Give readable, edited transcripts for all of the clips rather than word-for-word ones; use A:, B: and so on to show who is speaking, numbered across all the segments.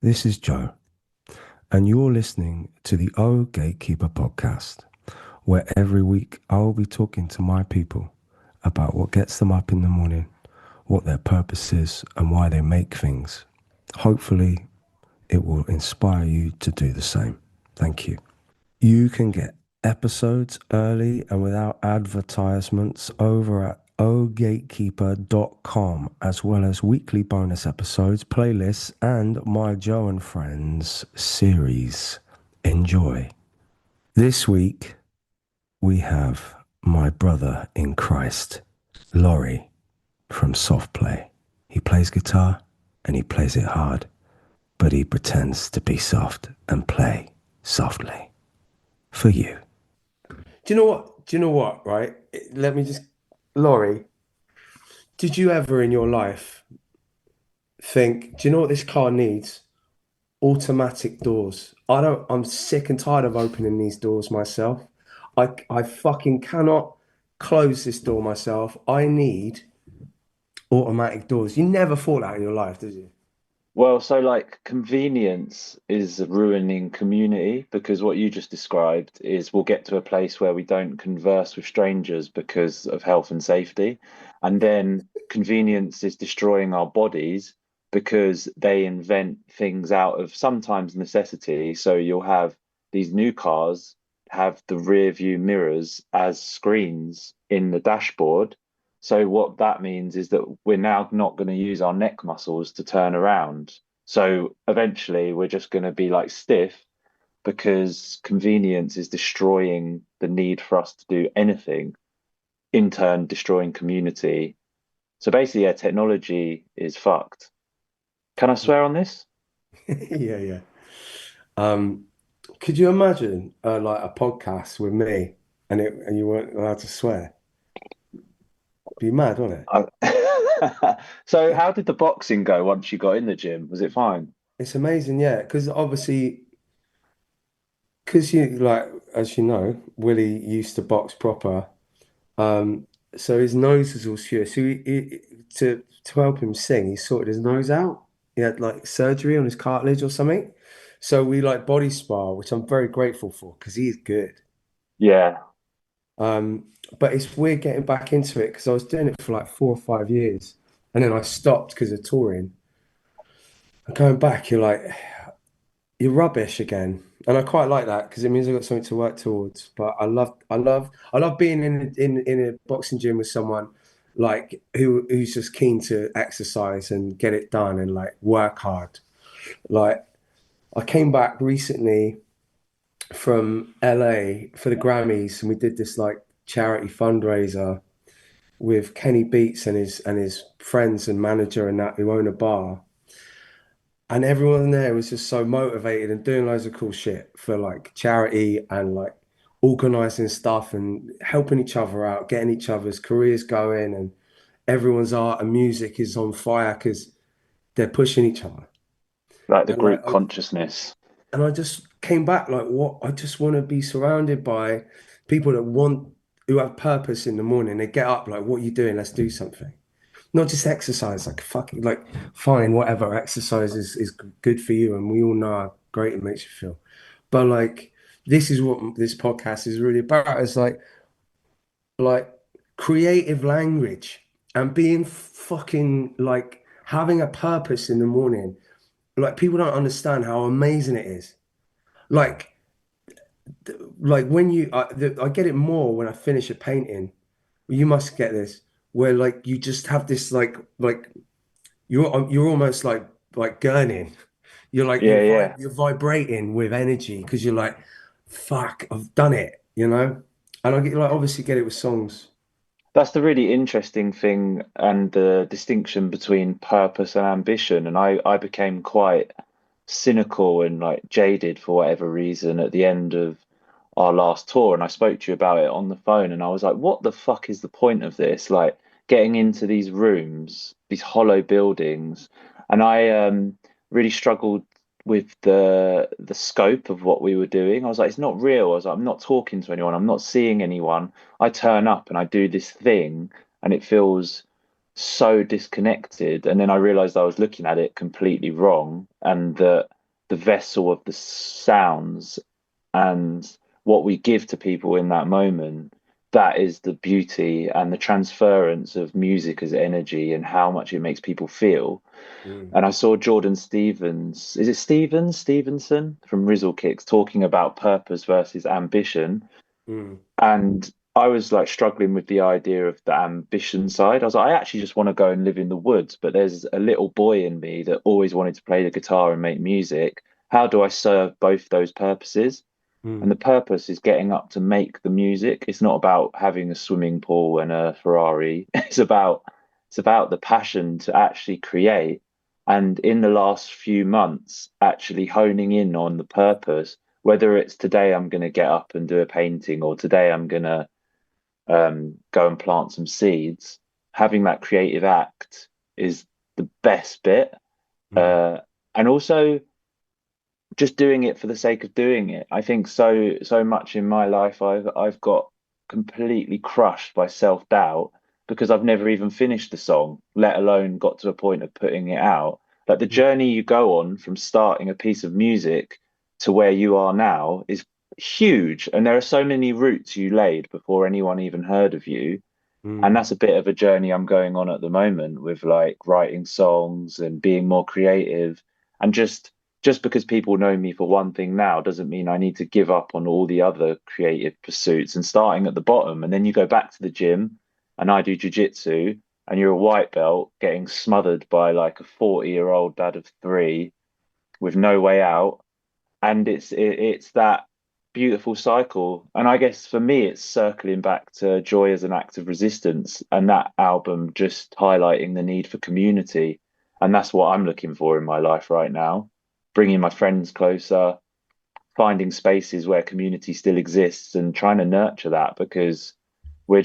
A: This is Joe, and you're listening to the Oh Gatekeeper podcast, where every week I'll be talking to my people about what gets them up in the morning, what their purpose is, and why they make things. Hopefully, it will inspire you to do the same. Thank you. You can get episodes early and without advertisements over at ohgatekeeper.com, as well as weekly bonus episodes, playlists, and my Joe and Friends series. Enjoy. This week, we have my brother in Christ, Laurie from SoftPlay. He plays guitar and he plays it hard, but he pretends to be soft and play softly for you.
B: Do you know what? Do you know what? Right? Let me just, Laurie, did you ever in your life think, do you know what this car needs? Automatic doors. I'm sick and tired of opening these doors myself. I fucking cannot close this door myself. I need automatic doors. You never thought that in your life, did you?
C: Well, so like convenience is ruining community because what you just described is we'll get to a place where we don't converse with strangers because of health and safety. And then convenience is destroying our bodies because they invent things out of sometimes necessity. So you'll have these new cars have the rear view mirrors as screens in the dashboard, so what that means is that we're now not going to use our neck muscles to turn around. So eventually we're just going to be like stiff because convenience is destroying the need for us to do anything, in turn destroying community. So basically, yeah, technology is fucked. Can I swear on this?
B: Yeah, yeah. Um, could you imagine like a podcast with me and you weren't allowed to swear? Be mad, wouldn't it?
C: I- So how did the boxing go once you got in the gym? Was it fine?
B: It's amazing, yeah, because obviously, because you like, as you know, Willie used to box proper. Um, so his nose was all skew. So to help him sing, he sorted his nose out. He had like surgery on his cartilage or something. So we like body spar, which I'm very grateful for because he's good.
C: Yeah.
B: Um, but it's weird getting back into it because I was doing it for like 4 or 5 years, and then I stopped because of touring. And going back, you're rubbish again. And I quite like that because it means I've got something to work towards. But I love being in a boxing gym with someone like who's just keen to exercise and get it done and like work hard. Like I came back recently from LA for the Grammys and we did this like charity fundraiser with Kenny Beats and his friends and manager and that who own a bar. And everyone there was just so motivated and doing loads of cool shit for like charity and like organizing stuff and helping each other out, getting each other's careers going, and everyone's art and music is on fire because they're pushing each other.
C: Like the
B: And like
C: group consciousness.
B: I just came back like what I just want to be surrounded by people that want who have purpose in the morning. They get up like, what are you doing? Let's do something. Not just exercise, like fucking like fine, whatever exercise is good for you, and we all know how great it makes you feel. But like this is what this podcast is really about. It's like creative language and being fucking like having a purpose in the morning. Like people don't understand how amazing it is. Like like when I get it more when I finish a painting. You must get this where like you just have this like you're almost like gurning. You're like
C: Yeah, yeah.
B: you're vibrating with energy because you're like, fuck, I've done it, you know? And I get like obviously get it with songs.
C: That's the really interesting thing and the distinction between purpose and ambition. And I became quite cynical and like jaded for whatever reason at the end of our last tour. And I spoke to you about it on the phone and I was like, what the fuck is the point of this? Like getting into these rooms, these hollow buildings. And I really struggled with the scope of what we were doing. I was like, it's not real. I was like, I'm not talking to anyone. I'm not seeing anyone. I turn up and I do this thing and it feels so disconnected. And then I realized I was looking at it completely wrong, and that the vessel of the sounds and what we give to people in that moment, that is the beauty and the transference of music as energy and how much it makes people feel.
B: Mm,
C: And I saw Jordan Stevens, is it Stevenson from Rizzle Kicks, talking about purpose versus ambition.
B: mm,
C: And I was like struggling with the idea of the ambition side. I was like, I actually just want to go and live in the woods, but there's a little boy in me that always wanted to play the guitar and make music. How do I serve both those purposes? And
B: mm,
C: the purpose is getting up to make the music. It's not about having a swimming pool and a Ferrari. It's about the passion to actually create. And in the last few months, actually honing in on the purpose, whether it's today I'm going to get up and do a painting, or today I'm going to go and plant some seeds. Having that creative act is the best bit.
B: mm,
C: Uh, and also just doing it for the sake of doing it. I think so much in my life I've got completely crushed by self-doubt because I've never even finished the song, let alone got to a point of putting it out. Like the
B: mm,
C: journey you go on from starting a piece of music to where you are now is huge. And there are so many routes you laid before anyone even heard of you. And
B: mm,
C: that's a bit of a journey I'm going on at the moment with like writing songs and being more creative. And just because people know me for one thing now doesn't mean I need to give up on all the other creative pursuits and starting at the bottom. And then you go back to the gym and I do jujitsu, and you're a white belt getting smothered by like a 40-year-old dad of three with no way out. And it's that beautiful cycle. And I guess for me it's circling back to Joy as an Act of Resistance, and that album just highlighting the need for community. And that's what I'm looking for in my life right now, bringing my friends closer, finding spaces where community still exists and trying to nurture that, because we're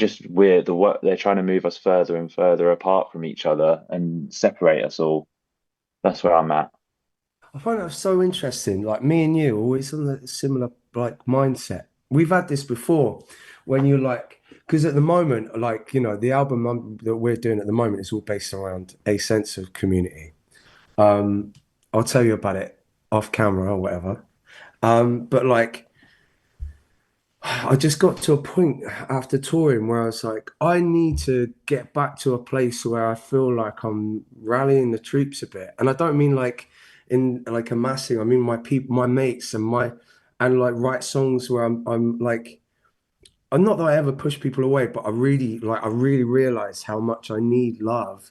C: the work they're trying to move us further and further apart from each other and separate us all. That's where I'm at.
B: I find that so interesting. Like me and you, always on a similar like mindset. We've had this before when you're like, because at the moment, like, the album that we're doing at the moment is all based around a sense of community. Um, I'll tell you about it off camera or whatever. But like, I just got to a point after touring where I was like, I need to get back to a place where I feel like I'm rallying the troops a bit. And I don't mean like in like a massing, I mean my people, my mates and like write songs where I'm like, I'm not that I ever push people away, but I really realize how much I need love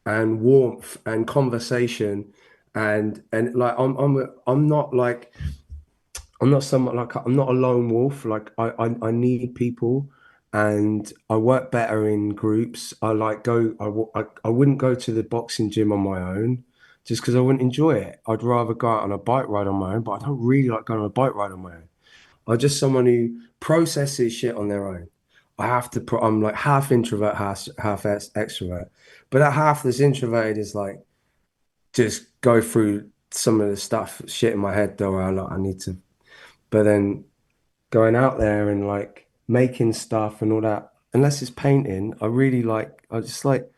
B: and warmth and conversation and like I'm not like I'm not someone like I'm not a lone wolf. Like I need people, and I work better in groups. I like go. I wouldn't go to the boxing gym on my own, just because I wouldn't enjoy it. I'd rather go out on a bike ride on my own. But I don't really like going on a bike ride on my own. I'm just someone who processes shit on their own. I have to put. I'm like half introvert, half extrovert. But that half that's introverted is like just go through some of the stuff, shit in my head though. I need to. But then going out there and like making stuff and all that, unless it's painting, I just like,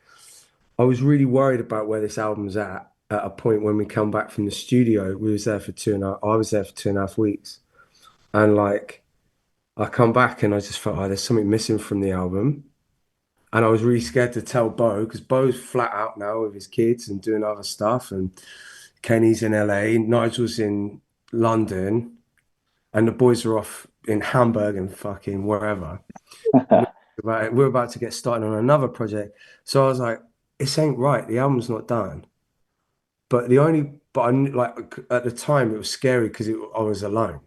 B: I was really worried about where this album's at a point when we come back from the studio. We was there for I was there for 2.5 weeks. And like, I come back and I just felt, oh, there's something missing from the album. And I was really scared to tell Bo because Bo's flat out now with his kids and doing other stuff. And Kenny's in LA, Nigel's in London, and the boys are off in Hamburg and fucking wherever. And we're about to get started on another project. So I was like, this ain't right. The album's not done. But I like at the time it was scary because I was alone.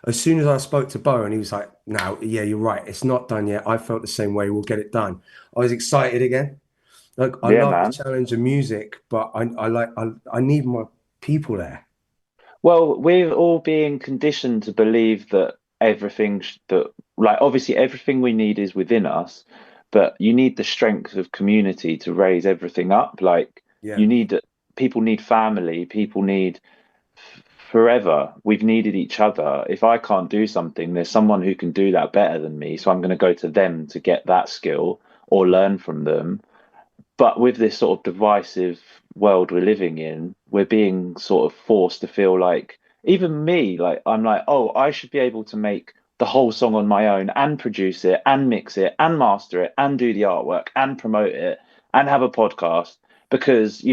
B: As soon as I spoke to Bo and he was like, no, yeah, you're right. It's not done yet. I felt the same way. We'll get it done. I was excited again. Like I
C: Yeah,
B: love the
C: man.
B: challenge of music, but I need my people there.
C: Well, we're all being conditioned to believe that that, like, obviously everything we need is within us, but you need the strength of community to raise everything up. Like,
B: Yeah.
C: you need, people need family, people need forever. We've needed each other. If I can't do something, there's someone who can do that better than me. So I'm going to go to them to get that skill or learn from them. But with this sort of divisive world we're living in, we're being sort of forced to feel like, even me, like I'm like, oh, I should be able to make the whole song on my own and produce it and mix it and master it and do the artwork and promote it and have a podcast because,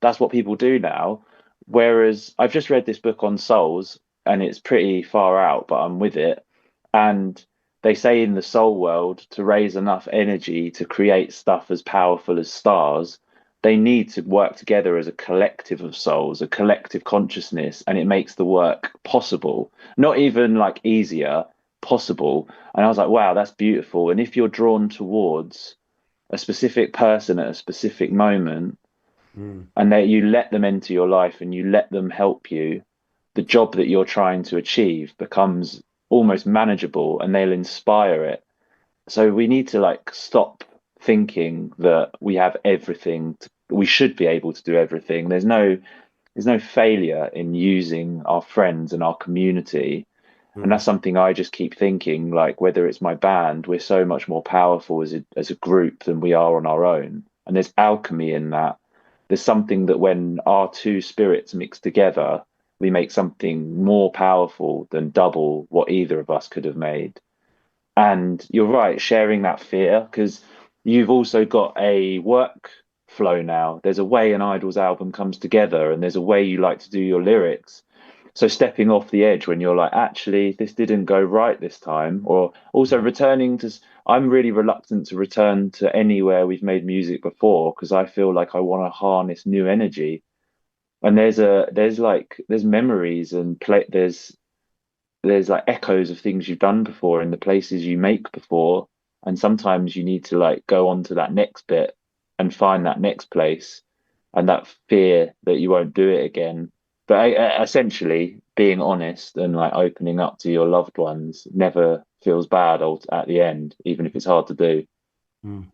C: that's what people do now. Whereas I've just read this book on souls and it's pretty far out, but I'm with it. And they say in the soul world, to raise enough energy to create stuff as powerful as stars, they need to work together as a collective of souls, a collective consciousness, and it makes the work possible. Not even like easier, possible. And I was like, wow, that's beautiful. And if you're drawn towards a specific person at a specific moment, and that you let them into your life and you let them help you, the job that you're trying to achieve becomes almost manageable and they'll inspire it. So we need to like stop thinking that we have everything we should be able to do everything. There's no failure in using our friends and our community. And that's something I just keep thinking, like whether it's my band, we're so much more powerful as a group than we are on our own. And there's alchemy in that. There's something that when our two spirits mix together, we make something more powerful than double what either of us could have made. And you're right, sharing that fear, because you've also got a work flow now. There's a way an Idols album comes together, and there's a way you like to do your lyrics. So stepping off the edge when you're like, actually, this didn't go right this time, or also returning to, I'm really reluctant to return to anywhere we've made music before because I feel like I want to harness new energy. And there's memories and there's like echoes of things you've done before in the places you make before. And sometimes you need to like go on to that next bit and find that next place and that fear that you won't do it again. But essentially, being honest and like opening up to your loved ones never feels bad at the end, even if it's hard to do.
B: Mm.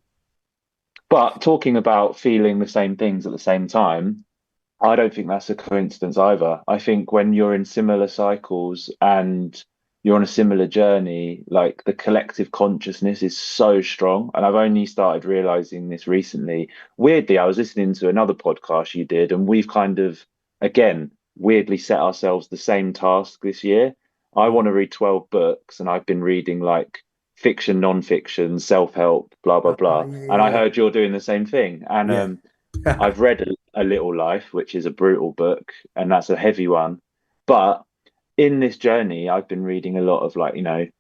C: But talking about feeling the same things at the same time, I don't think that's a coincidence either. I think when you're in similar cycles and you're on a similar journey, like the collective consciousness is so strong. And I've only started realizing this recently. Weirdly, I was listening to another podcast you did, and we've kind of, again, weirdly set ourselves the same task this year. I want to read 12 books, and I've been reading like fiction, non-fiction, self-help, blah, blah, blah. And I
B: Yeah,
C: heard you're doing the same thing. And
B: yeah.
C: I've read a Little Life, which is a brutal book, and that's a heavy one. But in this journey, I've been reading a lot of like,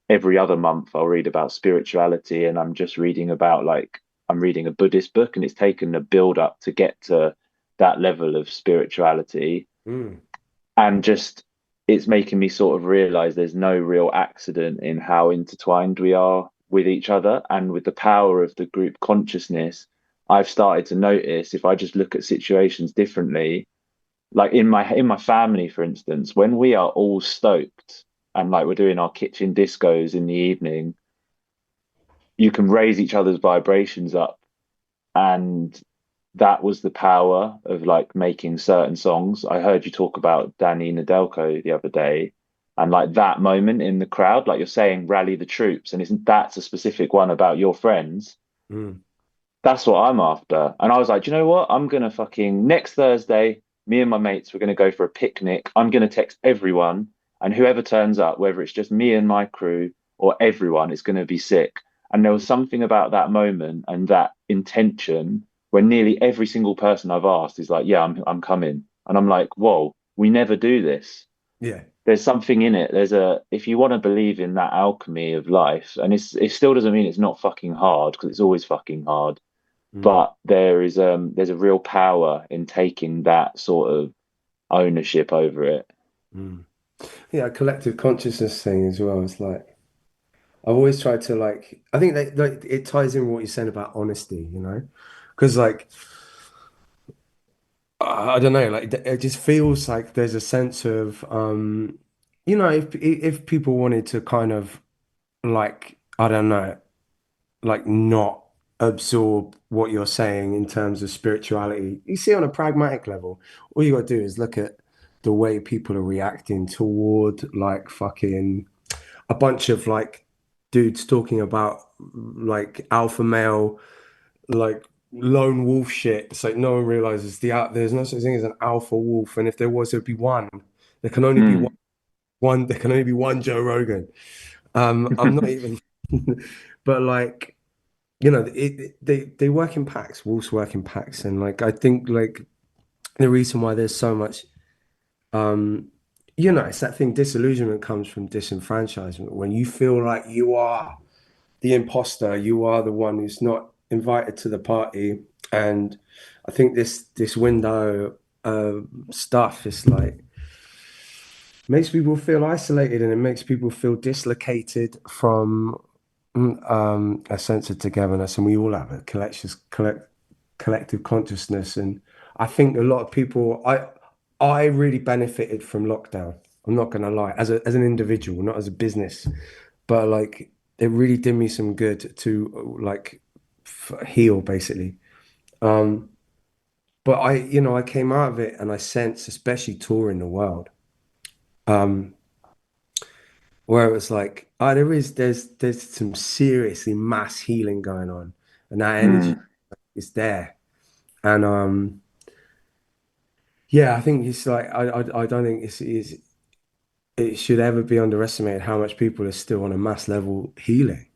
C: every other month I'll read about spirituality, and I'm just reading about like, I'm reading a Buddhist book, and it's taken a build up to get to that level of spirituality.
B: Mm.
C: And just, it's making me sort of realize there's no real accident in how intertwined we are with each other and with the power of the group consciousness. I've started to notice if I just look at situations differently, like in my family, for instance, when we are all stoked and like we're doing our kitchen discos in the evening, you can raise each other's vibrations up. And that was the power of like making certain songs. I heard you talk about Danny Nadelko the other day, and like that moment in the crowd, like you're saying, rally the troops, and isn't that's a specific one about your friends?
B: Mm.
C: That's what I'm after. And I was like, do you know what? I'm gonna fucking next Thursday, me and my mates, we're gonna go for a picnic. I'm gonna text everyone, and whoever turns up, whether it's just me and my crew or everyone, is gonna be sick. And there was something about that moment and that intention when nearly every single person I've asked is like, yeah, I'm coming. And I'm like, whoa, we never do this.
B: Yeah.
C: There's something in it. If you want to believe in that alchemy of life, and it still doesn't mean it's not fucking hard because it's always fucking hard,
B: Mm.
C: but there's a real power in taking that sort of ownership over it.
B: Mm. Yeah, collective consciousness thing as well. It's like I've always tried to like. I think that like it ties in with what you're saying about honesty, because like I don't know, like it just feels like there's a sense of if people wanted to kind of like I don't know, like not absorb what you're saying in terms of spirituality. You see, on a pragmatic level, all you got to do is look at the way people are reacting toward like fucking a bunch of like dudes talking about like alpha male like lone wolf shit. It's like no one realizes there's no such thing as an alpha wolf, and if there was, there'd be one. There can only be
C: Mm.
B: one. There can only be one Joe Rogan. I'm not even, but like they work in packs. Wolves work in packs, and like I think like the reason why there's so much, um, it's that thing. Disillusionment comes from disenfranchisement. When you feel like you are the imposter, you are the one who's not invited to the party, and I think this window stuff is like makes people feel isolated, and it makes people feel dislocated from a sense of togetherness, and we all have a collective consciousness. And I think a lot of people, I really benefited from lockdown. I'm not gonna lie, as an individual, not as a business, but like it really did me some good to like heal basically. Um, but I came out of it and I sense, especially touring the world, um, where it was like, oh, there's some seriously mass healing going on, and that energy
C: Mm.
B: is there. And yeah, I think it's like I don't think it should ever be underestimated how much people are still on a mass level healing.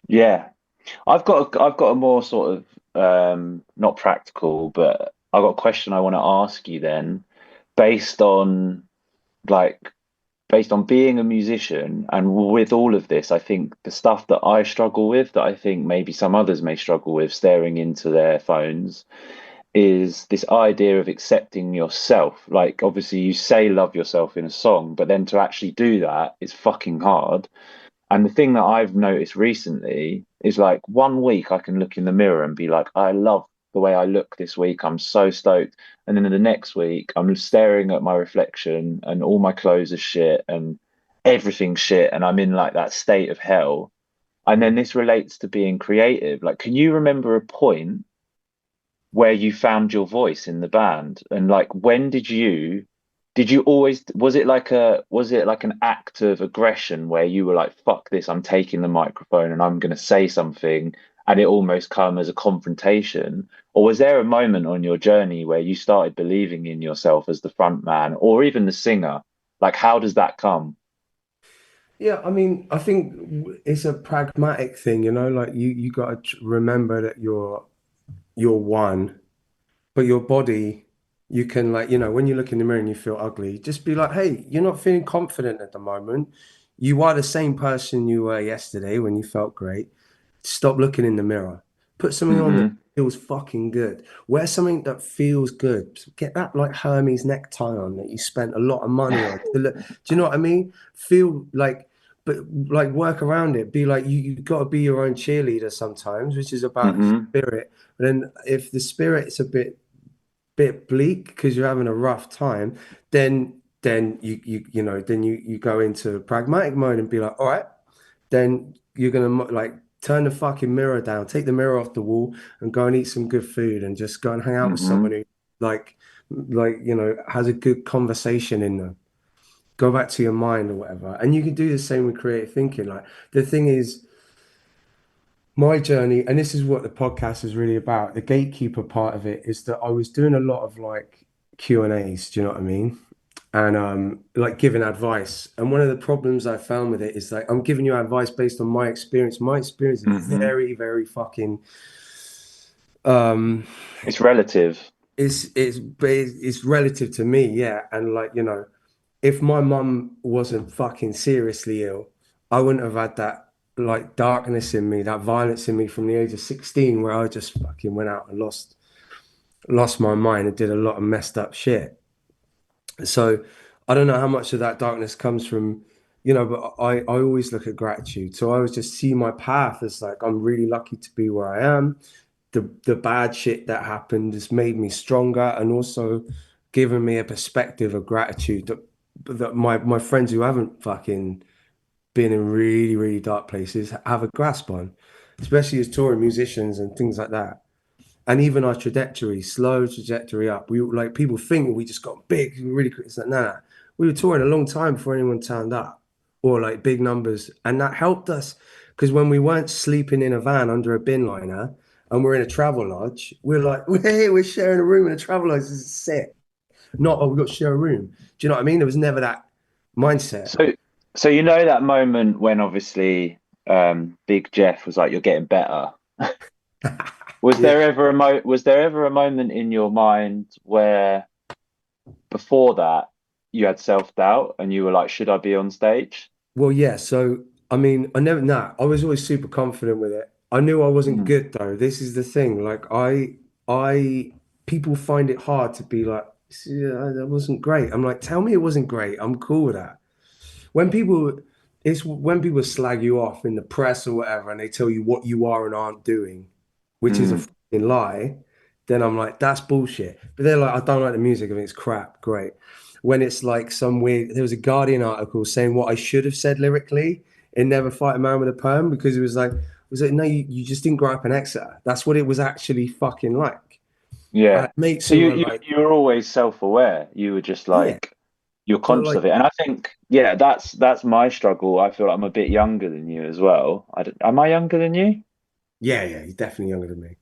C: Yeah. I've got a more sort of not practical, but I've got a question I want to ask you then, based on like based on being a musician and with all of this, I think the stuff that I struggle with, that I think maybe some others may struggle with staring into their phones, is this idea of accepting yourself. Like, obviously, you say love yourself in a song, but then to actually do that is fucking hard. And the thing that I've noticed recently is like 1 week I can look in the mirror and be like, I love the way I look this week. I'm so stoked. And then in the next week, I'm staring at my reflection and all my clothes are shit and everything's shit. And I'm in like that state of hell. And then
B: Mm.
C: this relates to being creative. Like, can you remember a point where you found your voice in the band? And like, when did you always, was it like an act of aggression where you were like, fuck this, I'm taking the microphone and I'm going to say something, and it almost come as a confrontation? Or was there a moment on your journey where you started believing in yourself as the front man or even the singer? Like, how does that come?
B: Yeah, I mean, I think it's a pragmatic thing, like you got to remember that you're one, but your body, you can like, when you look in the mirror and you feel ugly, just be like, hey, you're not feeling confident at the moment. You are the same person you were yesterday when you felt great. Stop looking in the mirror. Put something on that
C: Hmm.
B: feels fucking good. Wear something that feels good. Get that like Hermes necktie on that you spent a lot of money on. Do you know what I mean? Feel like, but like work around it. Be like you got to be your own cheerleader sometimes, which is about
C: Hmm.
B: spirit. But then if the spirit's a bit bleak because you're having a rough time, then you go into pragmatic mode and be like, all right, then you're gonna like turn the fucking mirror down, take the mirror off the wall, and go and eat some good food, and just go and hang out with someone
C: Hmm.
B: who like has a good conversation in them. Go back to your mind or whatever, and you can do the same with creative thinking. Like the thing is, my journey, and this is what the podcast is really about. The gatekeeper part of it is that I was doing a lot of like Q&As, do you know what I mean? And like giving advice. And one of the problems I found with it is like I'm giving you advice based on my experience. My experience is
C: Hmm.
B: very, very fucking um
C: It's relative.
B: it's relative to me, yeah. And like, if my mum wasn't fucking seriously ill, I wouldn't have had that like darkness in me, that violence in me from the age of 16 where I just fucking went out and lost my mind and did a lot of messed up shit. So I don't know how much of that darkness comes from, but I always look at gratitude. So I always just see my path as like I'm really lucky to be where I am. The bad shit that happened has made me stronger and also given me a perspective of gratitude that my friends who haven't fucking been in really, really dark places have a grasp on, especially as touring musicians and things like that. And even our trajectory, slow trajectory up. We like people think we just got big, really quick. It's like, nah, we were touring a long time before anyone turned up, or like big numbers, and that helped us because when we weren't sleeping in a van under a bin liner and we're in a travel lodge, we're like, we're here, we're sharing a room in a travel lodge. This is sick. Not, oh, we've got to share a room. Do you know what I mean? There was never that mindset.
C: So, so you know that moment when obviously Big Jeff was like, "You're getting better."
B: Yeah.
C: Was there ever a moment in your mind where before that you had self-doubt and you were like, "Should I be on stage?"
B: Well, yeah. So, I mean, I was always super confident with it. I knew I wasn't
C: Mm,
B: good though. This is the thing. Like, people find it hard to be like, "See, that wasn't great." I'm like, tell me it wasn't great. I'm cool with that. When people, it's when people slag you off in the press or whatever, and they tell you what you are and aren't doing, which is a
C: mm,
B: fucking lie, then I'm like, that's bullshit. But they're like, I don't like the music. I think it's crap. Great. When it's like some weird, there was a Guardian article saying what I should have said lyrically in Never Fight a Man with a Perm because it was like, no, you just didn't grow up in Exeter. That's what it was actually fucking like. I
C: yeah.
B: had mates
C: So
B: who were like,
C: you were always self-aware. You were just
B: yeah,
C: like you're
B: but
C: conscious
B: like,
C: of it, and I think yeah, that's my struggle. I feel like I'm a bit younger than you as well. Am I younger than you?
B: yeah, yeah, he's definitely younger than me.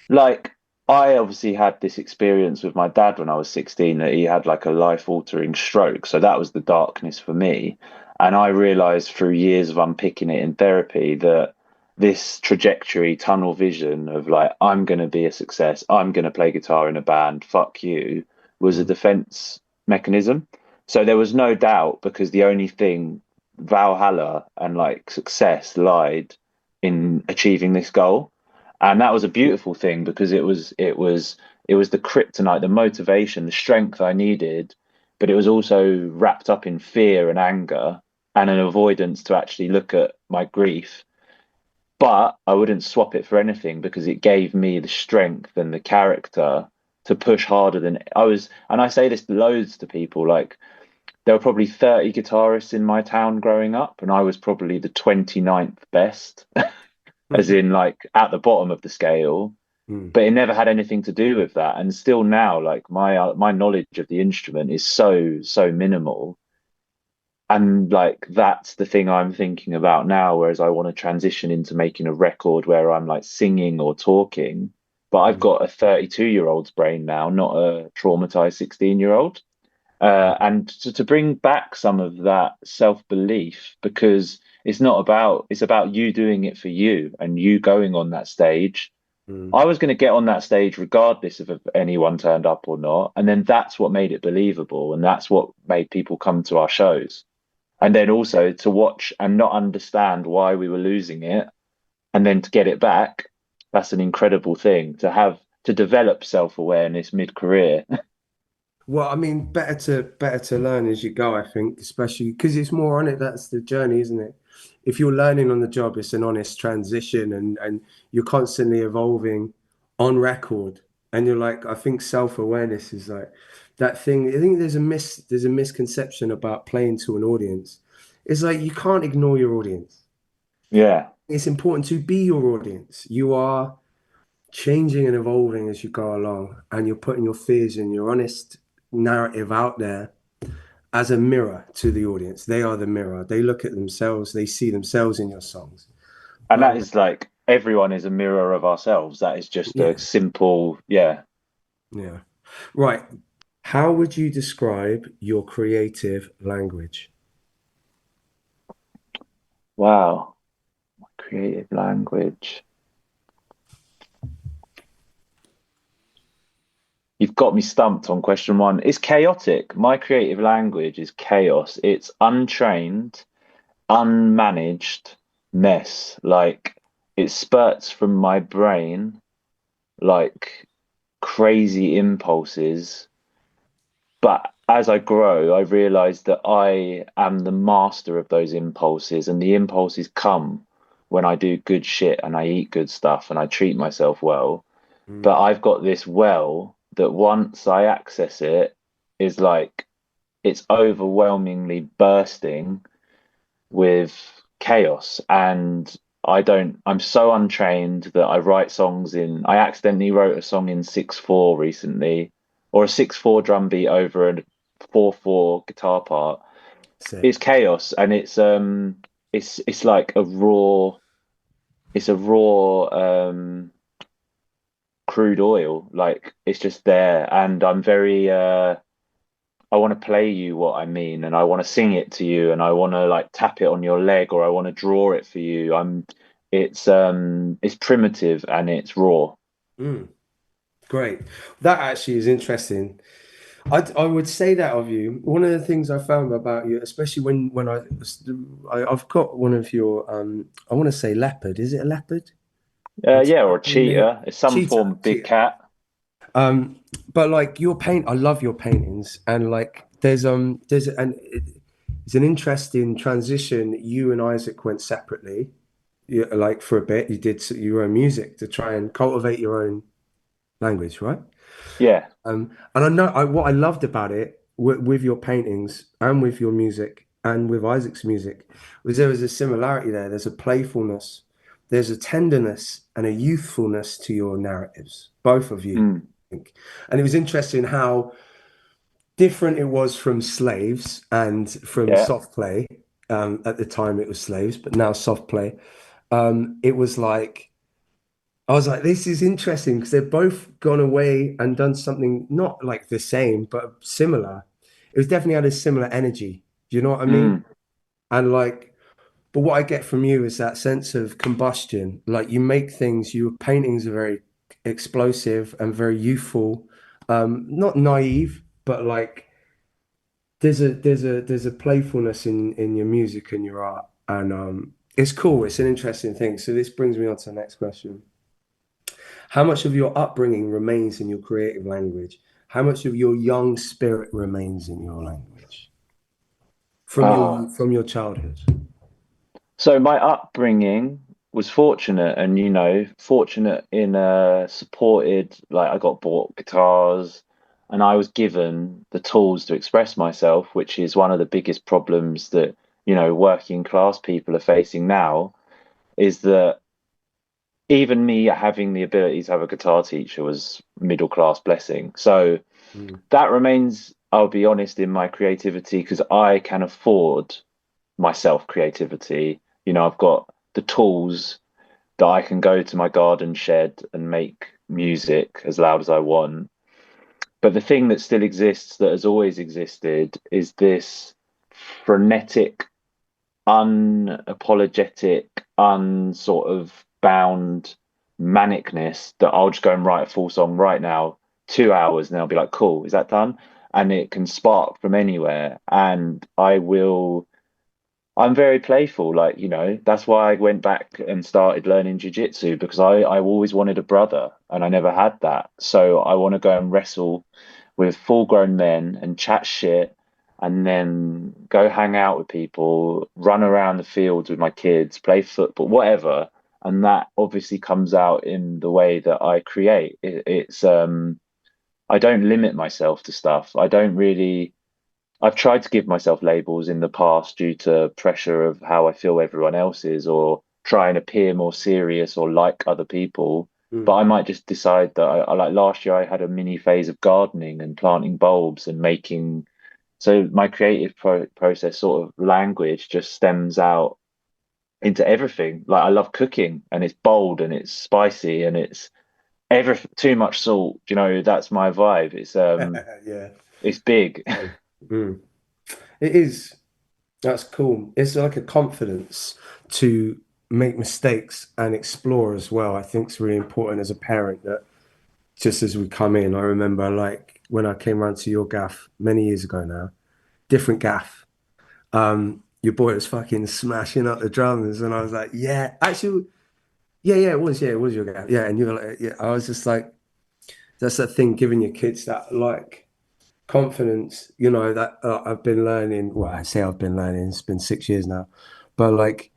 C: Like I obviously had this experience with my dad when I was 16 that he had like a life-altering stroke. So that was the darkness for me. And I realized through years of unpicking it in therapy that this trajectory, tunnel vision of like, I'm going to be a success, I'm going to play guitar in a band, fuck you, was a
B: Mm,
C: defense mechanism. So there was no doubt because the only thing Valhalla and like success lied in achieving this goal, and that was a beautiful thing because it was the kryptonite, the motivation, the strength I needed, but it was also wrapped up in fear and anger and an avoidance to actually look at my grief. But I wouldn't swap it for anything because it gave me the strength and the character to push harder than I was. And I say this loads to people, like there were probably 30 guitarists in my town growing up, and I was probably the 29th best, as
B: mm,
C: in like at the bottom of the scale,
B: mm.
C: but it never had anything to do with that. And still now, like my knowledge of the instrument is so minimal, and like that's the thing I'm thinking about now. Whereas I want to transition into making a record where I'm like singing or talking, but I've
B: Mm.
C: got a 32-year-old's brain now, not a traumatized 16-year-old. And to bring back some of that self-belief, because it's about you doing it for you and you going on that stage.
B: Mm.
C: I was going to get on that stage regardless of if anyone turned up or not. And then that's what made it believable. And that's what made people come to our shows. And then also to watch and not understand why we were losing it and then to get it back. That's an incredible thing to develop self-awareness mid-career.
B: Well, I mean, better to learn as you go, I think, especially because it's more on it. That's the journey, isn't it? If you're learning on the job, it's an honest transition and you're constantly evolving on record. And you're like, I think self-awareness is like that thing. I think there's a misconception about playing to an audience. It's like you can't ignore your audience.
C: Yeah.
B: It's important to be your audience. You are changing and evolving as you go along, and you're putting your fears and your honest narrative out there as a mirror to the audience. They are the mirror. They look at themselves, they see themselves in your songs.
C: And
B: But
C: that is like everyone is a mirror of ourselves. That is just a
B: yeah,
C: simple, yeah.
B: yeah. Right. How would you describe your creative language?
C: Wow. Creative language. You've got me stumped on question one. It's chaotic. My creative language is chaos. It's untrained, unmanaged mess. Like it spurts from my brain like crazy impulses. But as I grow, I realize that I am the master of those impulses, and the impulses come when I do good shit and I eat good stuff and I treat myself well. But
B: Mm.
C: I've got this well that once I access it is like it's overwhelmingly bursting with chaos. And I'm so untrained that I accidentally wrote a song in 6/4 recently, or a 6/4 drum beat over a 4/4 guitar part. It's
B: Sick.
C: chaos, and it's like a raw, it's a raw, crude oil. Like it's just there, and I'm very I want to play you what I mean, and I want to sing it to you, and I want to like tap it on your leg, or I want to draw it for you. It's primitive and it's raw.
B: Mm, great. That actually is interesting. I would say that of you. One of the things I found about you, especially when I've got one of your I want to say leopard. Is it a leopard?
C: Yeah, or a
B: In there.
C: cheetah. It's some
B: Cheetah,
C: form of big
B: cheetah.
C: cat.
B: But like your paint, I love your paintings, and like it's an interesting transition. You and Isaac went separately, like for a bit. You did your own music to try and cultivate your own language, right?
C: Yeah,
B: And I know what I loved about it with your paintings and with your music and with Isaac's music was there was a similarity there. There's a playfulness, there's a tenderness and a youthfulness to your narratives, both of you,
C: mm,
B: I think. And it was interesting how different it was from Slaves and from
C: yeah.
B: SoftPlay. At the time it was Slaves, but now SoftPlay. It was like I was like, this is interesting because they've both gone away and done something not like the same, but similar. It was definitely had a similar energy. Do you know what I mean?
C: Mm,
B: And like, but what I get from you is that sense of combustion. Like you make things, your paintings are very explosive and very youthful. Not naive, but like there's a playfulness in your music and your art. And it's cool. It's an interesting thing. So this brings me on to the next question. How much of your upbringing remains in your creative language? How much of your young spirit remains in your language
C: ah.
B: from your childhood?
C: So my upbringing was fortunate, and fortunate in supported. Like I got bought guitars, and I was given the tools to express myself, which is one of the biggest problems that working class people are facing now. Is that even me having the ability to have a guitar teacher was middle class blessing. So
B: Mm,
C: that remains, I'll be honest, in my creativity because I can afford myself creativity. I've got the tools that I can go to my garden shed and make music as loud as I want. But the thing that still exists, that has always existed, is this frenetic, unapologetic, unsort of bound manicness that I'll just go and write a full song right now, 2 hours, and I'll be like, cool, is that done? And it can spark from anywhere. And I'm very playful, like, that's why I went back and started learning jiu-jitsu because I always wanted a brother and I never had that. So I want to go and wrestle with full-grown men and chat shit and then go hang out with people, run around the fields with my kids, play football, whatever. And that obviously comes out in the way that I create. I don't limit myself to stuff. I don't really. I've tried to give myself labels in the past due to pressure of how I feel everyone else is, or try and appear more serious or like other people. But
B: mm,
C: I might just decide that I like last year I had a mini phase of gardening and planting bulbs and making. So my creative process sort of language just stems out into everything. Like I love cooking and it's bold and it's spicy and it's every too much salt. That's my vibe.
B: yeah.
C: It's big.
B: Mm. It is. That's cool. It's like a confidence to make mistakes and explore as well. I think it's really important as a parent that just as we come in, I remember like when I came round to your gaff many years ago now, different gaff. Your boy was fucking smashing up the drums, and I was like, yeah, actually, yeah, it was your gaff, yeah. And you were like, yeah, I was just like, that's that thing, giving your kids that like confidence, that I've been learning. Well, I say I've been learning. It's been 6 years now, but like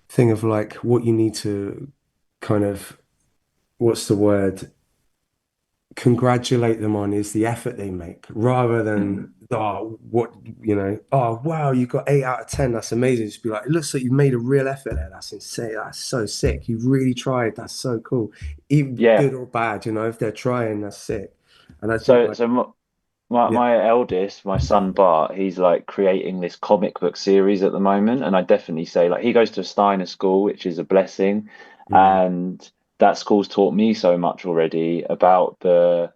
B: thing of like what you need to kind of what's the word congratulate them on is the effort they make rather
C: Mm.
B: than oh wow, you got 8 out of 10, that's amazing. Just be like, it looks like you made a real effort there, that's insane, that's so sick, you really tried, that's so cool, even
C: Yeah.
B: good or bad, if they're trying, that's sick. And I think
C: So,
B: like
C: so my
B: yeah.
C: my eldest, my son Bart, he's like creating this comic book series at the moment, and I definitely say like he goes to a Steiner school, which is a blessing,
B: Mm,
C: and that school's taught me so much already about the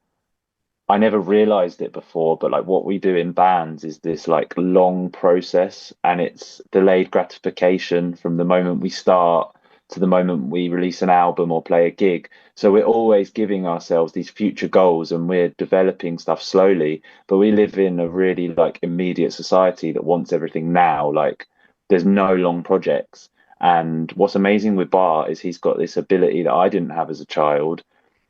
C: I never realized it before, but like what we do in bands is this like long process and it's delayed gratification from the moment we start to the moment we release an album or play a gig. So we're always giving ourselves these future goals and we're developing stuff slowly, but we live in a really like immediate society that wants everything now. Like there's no long projects. And what's amazing with Bar is he's got this ability that I didn't have as a child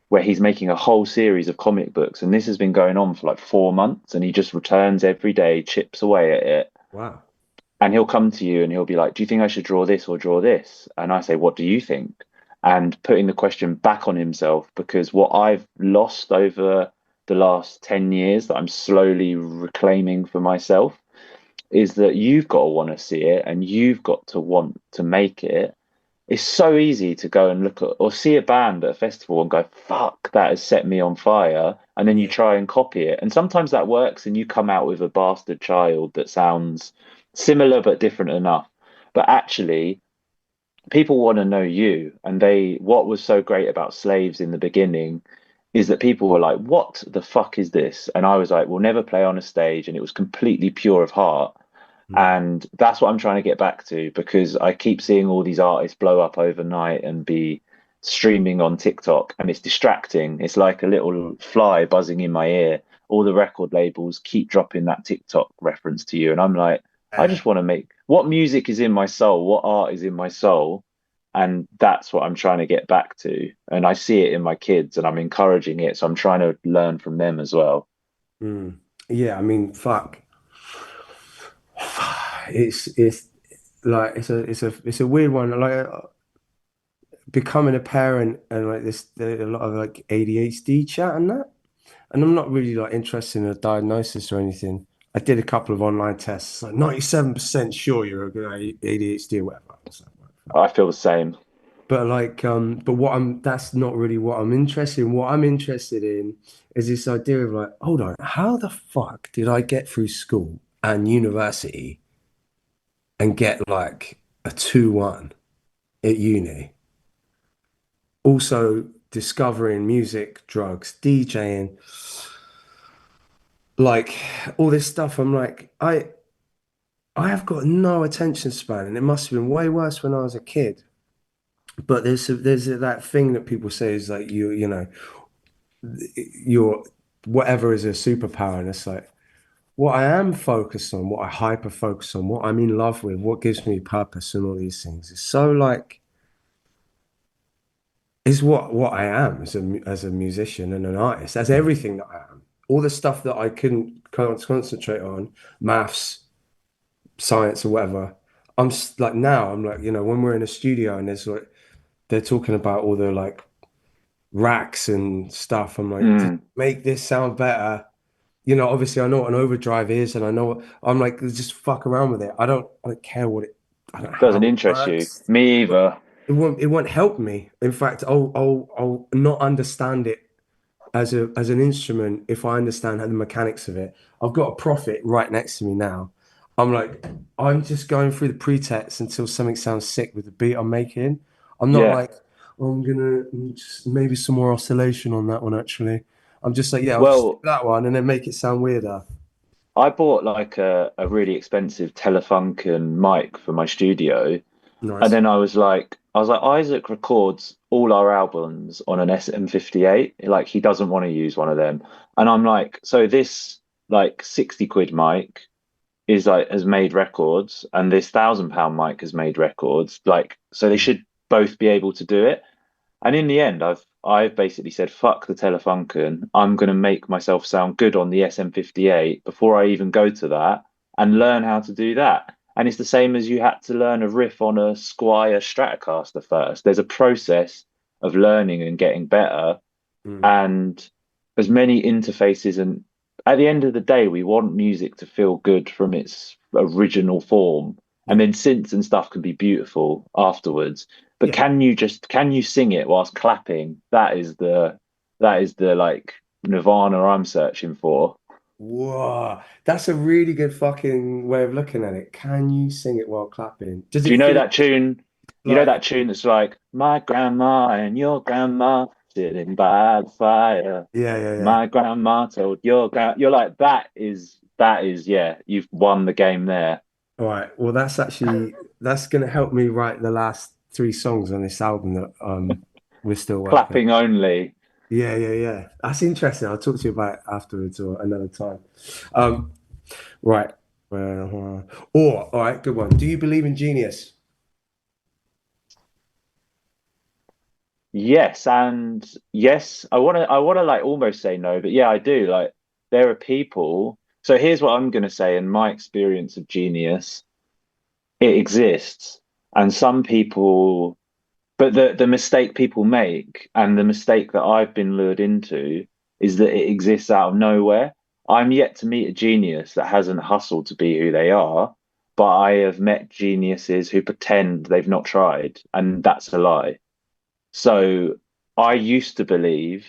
C: where he's making a whole series of comic books, and this has been going on for like 4 months, and he just returns every day, chips away at it,
B: Wow.
C: and he'll come to you and he'll be like, "Do you think I should draw this or draw this?" And I say, "What do you think?" And putting the question back on himself because what I've lost over the last 10 years that I'm slowly reclaiming for myself is that you've got to want to see it and you've got to want to make it. It's so easy to go and look at or see a band at a festival and go, fuck, that has set me on fire. And then you
B: Yeah.
C: try and copy it. And sometimes that works and you come out with a bastard child that sounds similar but different enough. But actually, people want to know you. And what was so great about Slaves in the beginning is that people were like, what the fuck is this? And I was like, we'll never play on a stage. And it was completely pure of heart.
B: Mm.
C: And that's what I'm trying to get back to because I keep seeing all these artists blow up overnight and be streaming on TikTok, and it's distracting. It's like a little fly buzzing in my ear. All the record labels keep dropping that TikTok reference to you. And I'm like, I
B: Yeah.
C: just want to make what music is in my soul, what art is in my soul. And that's what I'm trying to get back to. And I see it in my kids and I'm encouraging it. So I'm trying to learn from them as well.
B: Mm. Yeah, I mean, fuck. It's like it's a weird one. Like becoming a parent and like there's a lot of like ADHD chat and that. And I'm not really like interested in a diagnosis or anything. I did a couple of online tests, like 97% sure you're a good ADHD or whatever. So,
C: I feel the same.
B: but like, but that's not really what I'm interested in. What I'm interested in is this idea of like, hold on, how the fuck did I get through school and university and get like a 2-1 at uni? Also discovering music, drugs, DJing, like all this stuff. I'm like, I have got no attention span, and it must have been way worse when I was a kid. But there's that thing that people say is like you know your whatever is a superpower, and it's like what I am focused on, what I hyper focus on, what I'm in love with, what gives me purpose, and all these things. It's so like is what I am as a musician and an artist. That's everything that I am. All the stuff that I couldn't concentrate on, maths, science, or whatever. Like now, I'm like, when we're in a studio and there's like they're talking about all the like racks and stuff. I'm like, just
C: Mm,
B: make this sound better. Obviously I know what an overdrive is, and I know I'm like, just fuck around with it. I don't care I don't know
C: doesn't
B: how it
C: interest you.
B: works,
C: Me
B: but
C: either.
B: it won't help me. In fact, I'll not understand it as an instrument if I understand how the mechanics of it. I've got a Prophet right next to me now. I'm like, I'm just going through the pretext until something sounds sick with the beat I'm making. I'm not
C: Yeah.
B: like, oh, I'm gonna just maybe some more oscillation on that one actually. I'm just like, yeah, I'll just do
C: Well,
B: that one and then make it sound weirder.
C: I bought like a really expensive Telefunken mic for my studio. And
B: Nice.
C: then I was like, Isaac records all our albums on an SM58. Like he doesn't want to use one of them. And I'm like, so this like 60 quid mic is like has made records and this £1,000 mic has made records. Like, so they
B: Mm.
C: should both be able to do it. And in the end, I've basically said, fuck the Telefunken. I'm going to make myself sound good on the SM58 before I even go to that and learn how to do that. And it's the same as you had to learn a riff on a Squire Stratocaster first. There's a process of learning and getting better,
B: Mm.
C: and as many interfaces. And at the end of the day, we want music to feel good from its original form. And
B: Yeah.
C: then synths and stuff can be beautiful afterwards. But
B: Yeah.
C: can you sing it whilst clapping? That is the like nirvana I'm searching for.
B: Whoa. That's a really good fucking way of looking at it. Can you sing it while clapping? Does
C: Do
B: it
C: you know
B: feel
C: that tune? You know
B: Like,
C: that tune that's like, my grandma and your grandma sitting by the fire.
B: yeah, yeah, yeah.
C: My grandma told your grand. You're like, that is, yeah, you've won the game there.
B: All right. Well, that's gonna help me write the last three songs on this album that we're still working on.
C: Clapping only.
B: Yeah, yeah, yeah. That's interesting. I'll talk to you about it afterwards or another time. Um, right. Or all right, good one. Do you believe in genius?
C: Yes, and yes, I wanna like almost say no, but yeah, I do. Like there are people. So here's what I'm gonna say in my experience of genius, it exists. And some people, but the mistake people make, and the mistake that I've been lured into, is that it exists out of nowhere. I'm yet to meet a genius that hasn't hustled to be who they are, but I have met geniuses who pretend they've not tried, and that's a lie. So I used to believe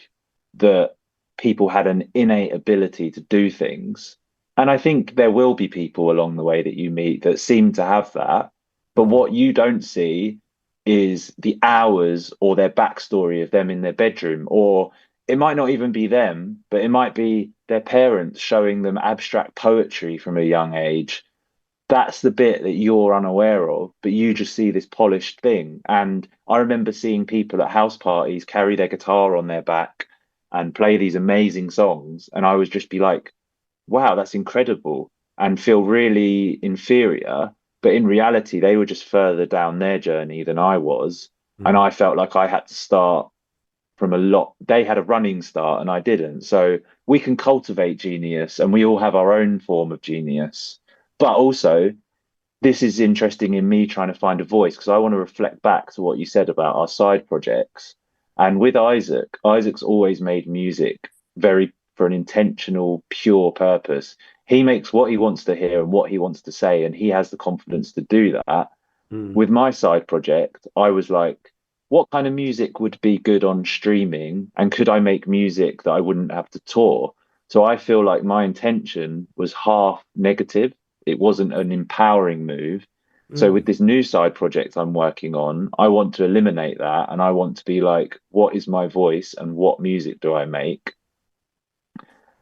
C: that people had an innate ability to do things. And I think there will be people along the way that you meet that seem to have that. But
B: Mm,
C: what you don't see is the hours or their backstory of them in their bedroom. Or it might not even be them, but it might be their parents showing them abstract poetry from a young age. That's the bit that you're unaware of, but you just see this polished thing. And I remember seeing people at house parties carry their guitar on their back and play these amazing songs. And I would just be like, wow, that's incredible, and feel really inferior. But in reality, they were just further down their journey than I was. And
B: mm,
C: I felt like I had to start from a lot. They had a running start and I didn't. So we can cultivate genius and we all have our own form of genius. But also, this is interesting in me trying to find a voice because I want to reflect back to what you said about our side projects. And with Isaac, Isaac's always made music very for an intentional, pure purpose. He makes what he wants to hear and what he wants to say, and he has the confidence to do that.
B: mm,
C: With my side project, I was like, what kind of music would be good on streaming? And could I make music that I wouldn't have to tour? So I feel like my intention was half negative. It wasn't an empowering move. So with
B: mm.
C: this new side project I'm working on, I want to eliminate that and I want to be like, what is my voice and what music do I make?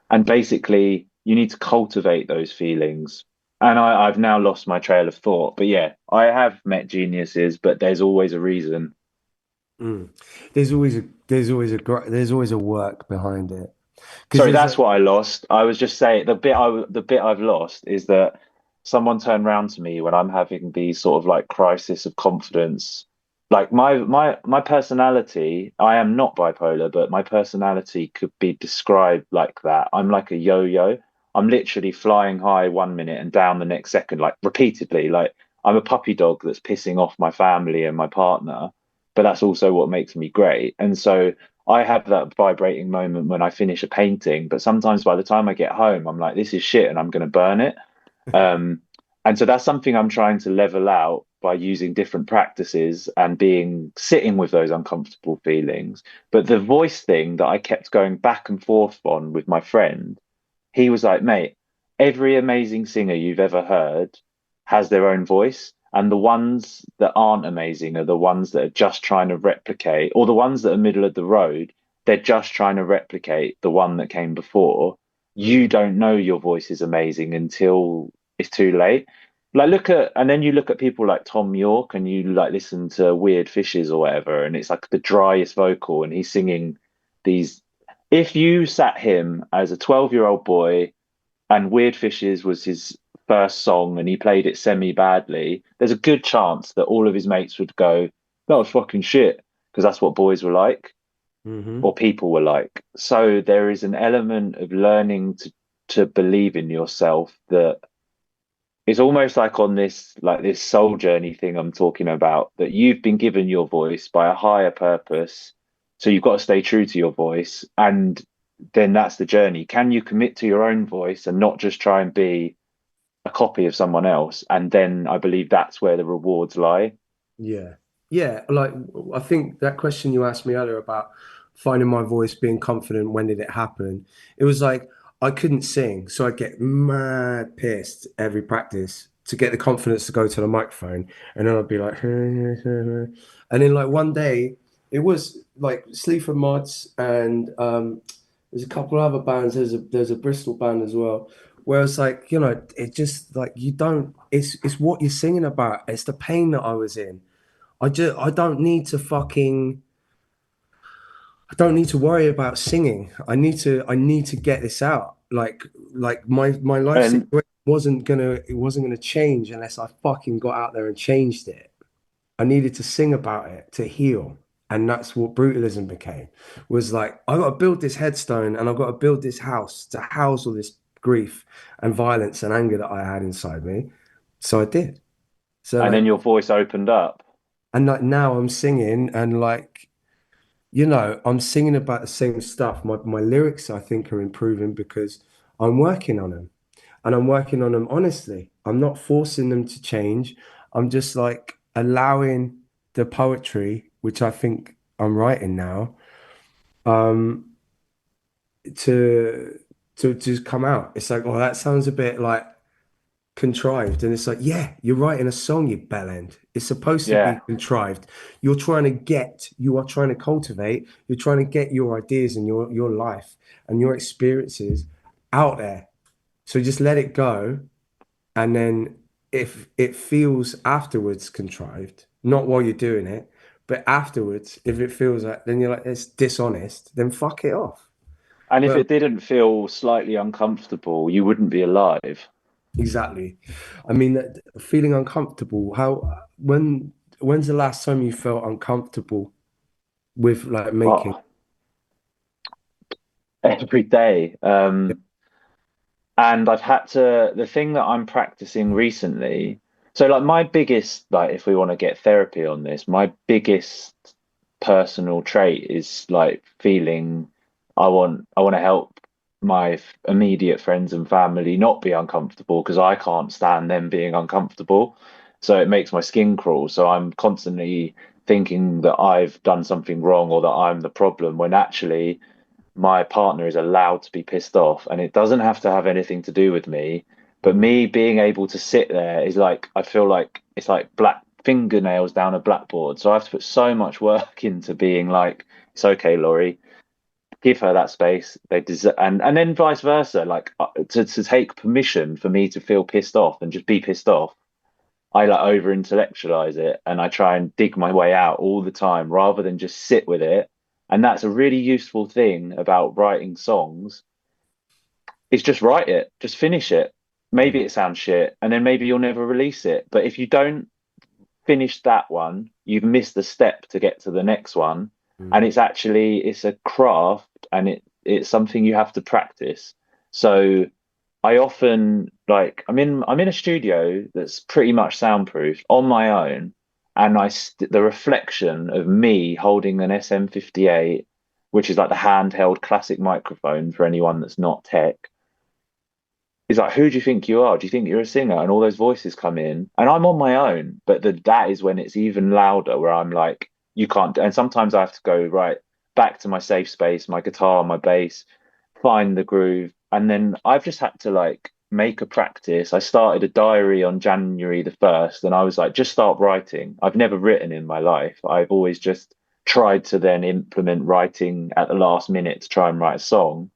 C: And basically, you need to cultivate those feelings. And I've now lost my trail of thought. But yeah, I have met geniuses, but there's always a reason.
B: Mm. There's always a work behind it because
C: Sorry,
B: there's
C: that's
B: a
C: what I lost. I was just saying the bit I've lost is that someone turned around to me when I'm having these sort of like crisis of confidence. Like my personality, I am not bipolar, but my personality could be described like that. I'm like a yo-yo. I'm literally flying high 1 minute and down the next second, like repeatedly. Like I'm a puppy dog that's pissing off my family and my partner, but that's also what makes me great. And so I have that vibrating moment when I finish a painting, but sometimes by the time I get home, I'm like, this is shit and I'm going to burn it. Um, and so that's something I'm trying to level out by using different practices and being sitting with those uncomfortable feelings. But the voice thing that I kept going back and forth on with my friend, he was like, mate, every amazing singer you've ever heard has their own voice. And the ones that aren't amazing are the ones that are just trying to replicate, or the ones that are middle of the road, they're just trying to replicate the one that came before. You
B: mm,
C: don't know your voice is amazing until it's too late. Like and then you look at people like Tom York and you like listen to Weird Fishes or whatever, and it's like the driest vocal, and he's singing these. If you sat him as a 12-year-old boy and Weird Fishes was his first song and he played it semi badly, there's a good chance that all of his mates would go, that was fucking shit, because that's what boys were like
B: hmm
C: or people were like. So there is an element of learning to believe in yourself that it's almost like this soul journey thing I'm talking about, that you've been given your voice by a higher purpose. So you've got to stay true to your voice. And then that's the journey. Can you commit to your own voice and not just try and be a copy of someone else? And then I believe that's where the rewards lie.
B: Yeah. Yeah. Like, I think that question you asked me earlier about finding my voice, being confident, when did it happen? It was like I couldn't sing. So I'd get mad pissed every practice to get the confidence to go to the microphone, and then I'd be like, and then like one day it was like Sleaford Mods and there's a couple of other bands. There's a Bristol band as well. Where it's like, you know, it just like you don't. It's what you're singing about. It's the pain that I was in. I don't need to fucking. I don't need to worry about singing. I need to get this out. Like my life
C: And
B: situation wasn't gonna change unless I fucking got out there and changed it. I needed to sing about it to heal. And that's what brutalism became. Was like, I got to build this headstone and I've got to build this house to house all this grief and violence and anger that I had inside me. So I did. So
C: and
B: like,
C: then your voice opened up.
B: and like now I'm singing and like, you know, I'm singing about the same stuff. My lyrics, I think, are improving because I'm working on them and I'm working on them honestly. I'm not forcing them to change. I'm just like allowing the poetry, which I think I'm writing now, um, to to just come out. It's like, well, that sounds a bit like contrived. And it's like, yeah, you're writing a song, you bellend. It's supposed to be
C: Yeah.
B: contrived. You are trying to cultivate, you're trying to get your ideas and your life and your experiences out there. So just let it go. And then if it feels afterwards contrived, not while you're doing it, but afterwards, if it feels like then you're like it's dishonest, then fuck it off.
C: And if
B: But
C: it didn't feel slightly uncomfortable, you wouldn't be alive.
B: exactly. I mean, feeling uncomfortable. When's the last time you felt uncomfortable with like making?
C: Oh, every day. And I've had to, the thing that I'm practicing recently, so like my biggest, like if we want to get therapy on this, my biggest personal trait is like feeling I want to help my immediate friends and family not be uncomfortable because I can't stand them being uncomfortable. So it makes my skin crawl. So I'm constantly thinking that I've done something wrong or that I'm the problem when actually my partner is allowed to be pissed off and it doesn't have to have anything to do with me. But
B: Mm,
C: me being able to sit there is like, I feel like it's like black fingernails down a blackboard. So I have to put so much work into being like, it's okay, Laurie, give her that space. They deserve, and then vice versa, like to take permission for me to feel pissed off and just be pissed off. I like over intellectualize it and I try and dig my way out all the time rather than just sit with it. And that's a really useful thing about writing songs is just write it, just finish it.
B: mm,
C: Maybe it sounds shit and then maybe you'll never release it. But if you don't finish that one, you've missed a step to get to the next one. And
B: mm,
C: it's a craft and it's something you have to practice. So I often like I'm in a studio that's pretty much soundproof on my own, and the reflection of me holding an SM58, which is like the handheld classic microphone for anyone that's not tech, is like, who do you think you are? Do you think you're a singer? And all those voices come in, and I'm on my own, but that is when it's even louder, where I'm like, you can't. And sometimes I have to go right back to my safe space, my guitar, my bass, find the groove, and then I've just had to like make a practice. I started a diary on January the 1st, and I was like, just start writing. I've never written in my life. I've always just tried to then implement writing at the last minute to try and write a song.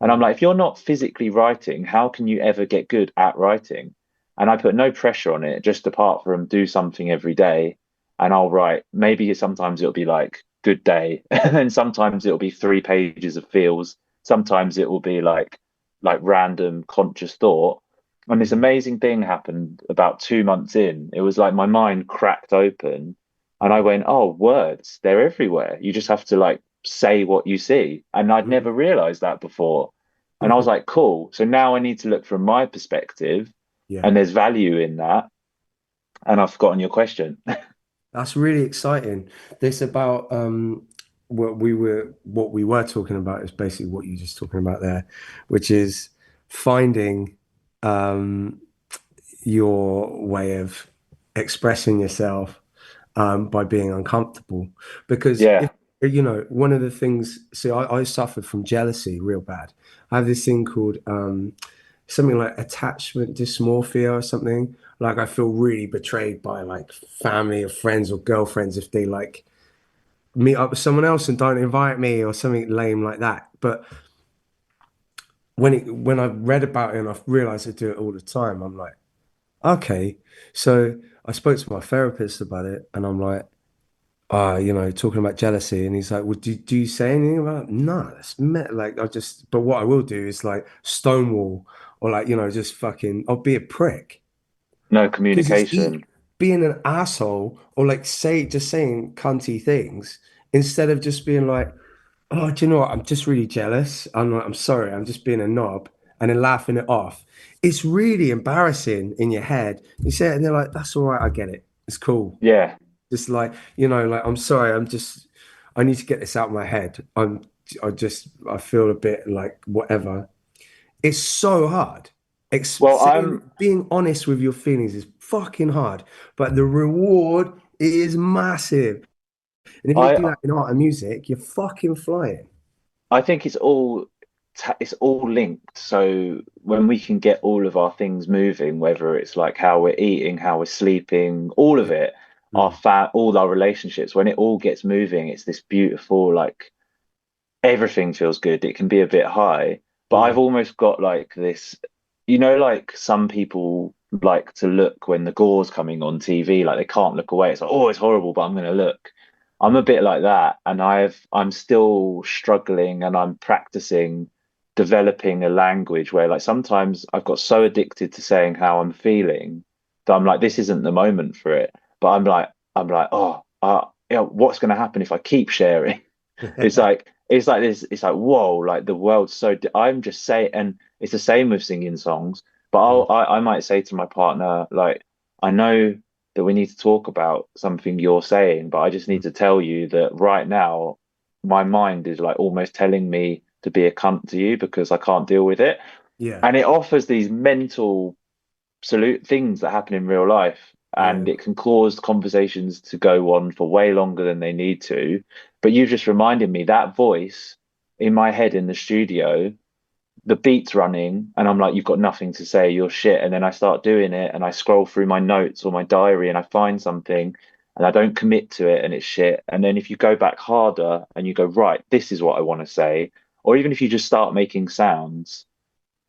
C: And I'm
B: mm,
C: like, if you're not physically writing, how can you ever get good at writing? And I put no pressure on it, just apart from do something every day. And I'll write, maybe sometimes it'll be like, good day. And then sometimes it'll be 3 pages of feels. Sometimes it will be like random conscious thought. And this
B: mm,
C: amazing thing happened about 2 months in. It was like my mind cracked open and I
B: mm,
C: went, oh, words, they're everywhere. You just have to like say what you see. And I'd
B: mm.
C: never realized that before. And I was like, cool. So now I need to look from my perspective,
B: Yeah.
C: and there's value in that. And I've forgotten your question.
B: That's really exciting. This about what we were talking about is basically what you're just talking about there, which is finding um your way of expressing yourself by being uncomfortable. Because if
C: Yeah.
B: you know, one of the things, see, I suffered from jealousy real bad. I have this thing called something like attachment dysmorphia or something. Like I feel really betrayed by like family or friends or girlfriends if they like meet up with someone else and don't invite me or something lame like that. But when I read about it and I've realized I do it all the time, I'm like, okay. So I spoke to my therapist about it and I'm like, talking about jealousy, and he's like, "Well, do you say anything about it?" No, like I just. But what I will do is like stonewall, or like just fucking. I'll be a prick
C: No
B: because
C: communication.
B: being an asshole or like just saying cunty things instead of just being like, "Oh, do you know what? I'm just really jealous. I'm sorry. I'm just being a knob," and then laughing it off. It's really embarrassing in your head. You say it, and they're like, "That's all right. I get it. It's cool."
C: Yeah.
B: Just like, like, I'm sorry, I need to get this out of my head. I feel a bit like whatever. It's so hard.
C: Well, I'm
B: Being honest with your feelings is fucking hard, but the reward is massive. And if you
C: I
B: do that in art and music, you're fucking flying.
C: I think it's all linked. So when we can get all of our things moving, whether it's like how we're eating, how we're sleeping, all of
B: Yeah.
C: it,
B: Mm.
C: all our relationships, when it all gets moving, it's this beautiful, like everything feels good. It can be a bit high, but I've
B: Mm.
C: almost got like this, like some people like to look when the gore's coming on TV, like they can't look away. It's like, oh, it's horrible, but I'm going to look. I'm a
B: Mm.
C: bit like that, and I'm still struggling, and I'm practicing developing a language where like sometimes I've got so addicted to saying how I'm feeling that I'm like, this isn't the moment for it. But I'm like, oh, what's going to happen if I keep sharing? It's like this. It's like whoa, like the world's so. I'm just saying, and it's the same with singing songs. But
B: Mm.
C: I might say to my partner, like, I know that we need to talk about something you're saying, but I just need
B: Mm.
C: to tell you that right now, my mind is like almost telling me to be a cunt to you because I can't deal with it,
B: Yeah,
C: and it offers these mental absolute things that happen in real life,
B: yeah,
C: and it can cause conversations to go on for way longer than they need to. But you just reminded me that voice in my head in the studio, the beat's running, and I'm like, you've got nothing to say, you're shit. And then I start doing it, and I scroll through my notes or my diary, and I find something, and I don't commit to it, and it's shit. And then if you go back harder and you go, right, this is what I want to say, or even if you just start making sounds,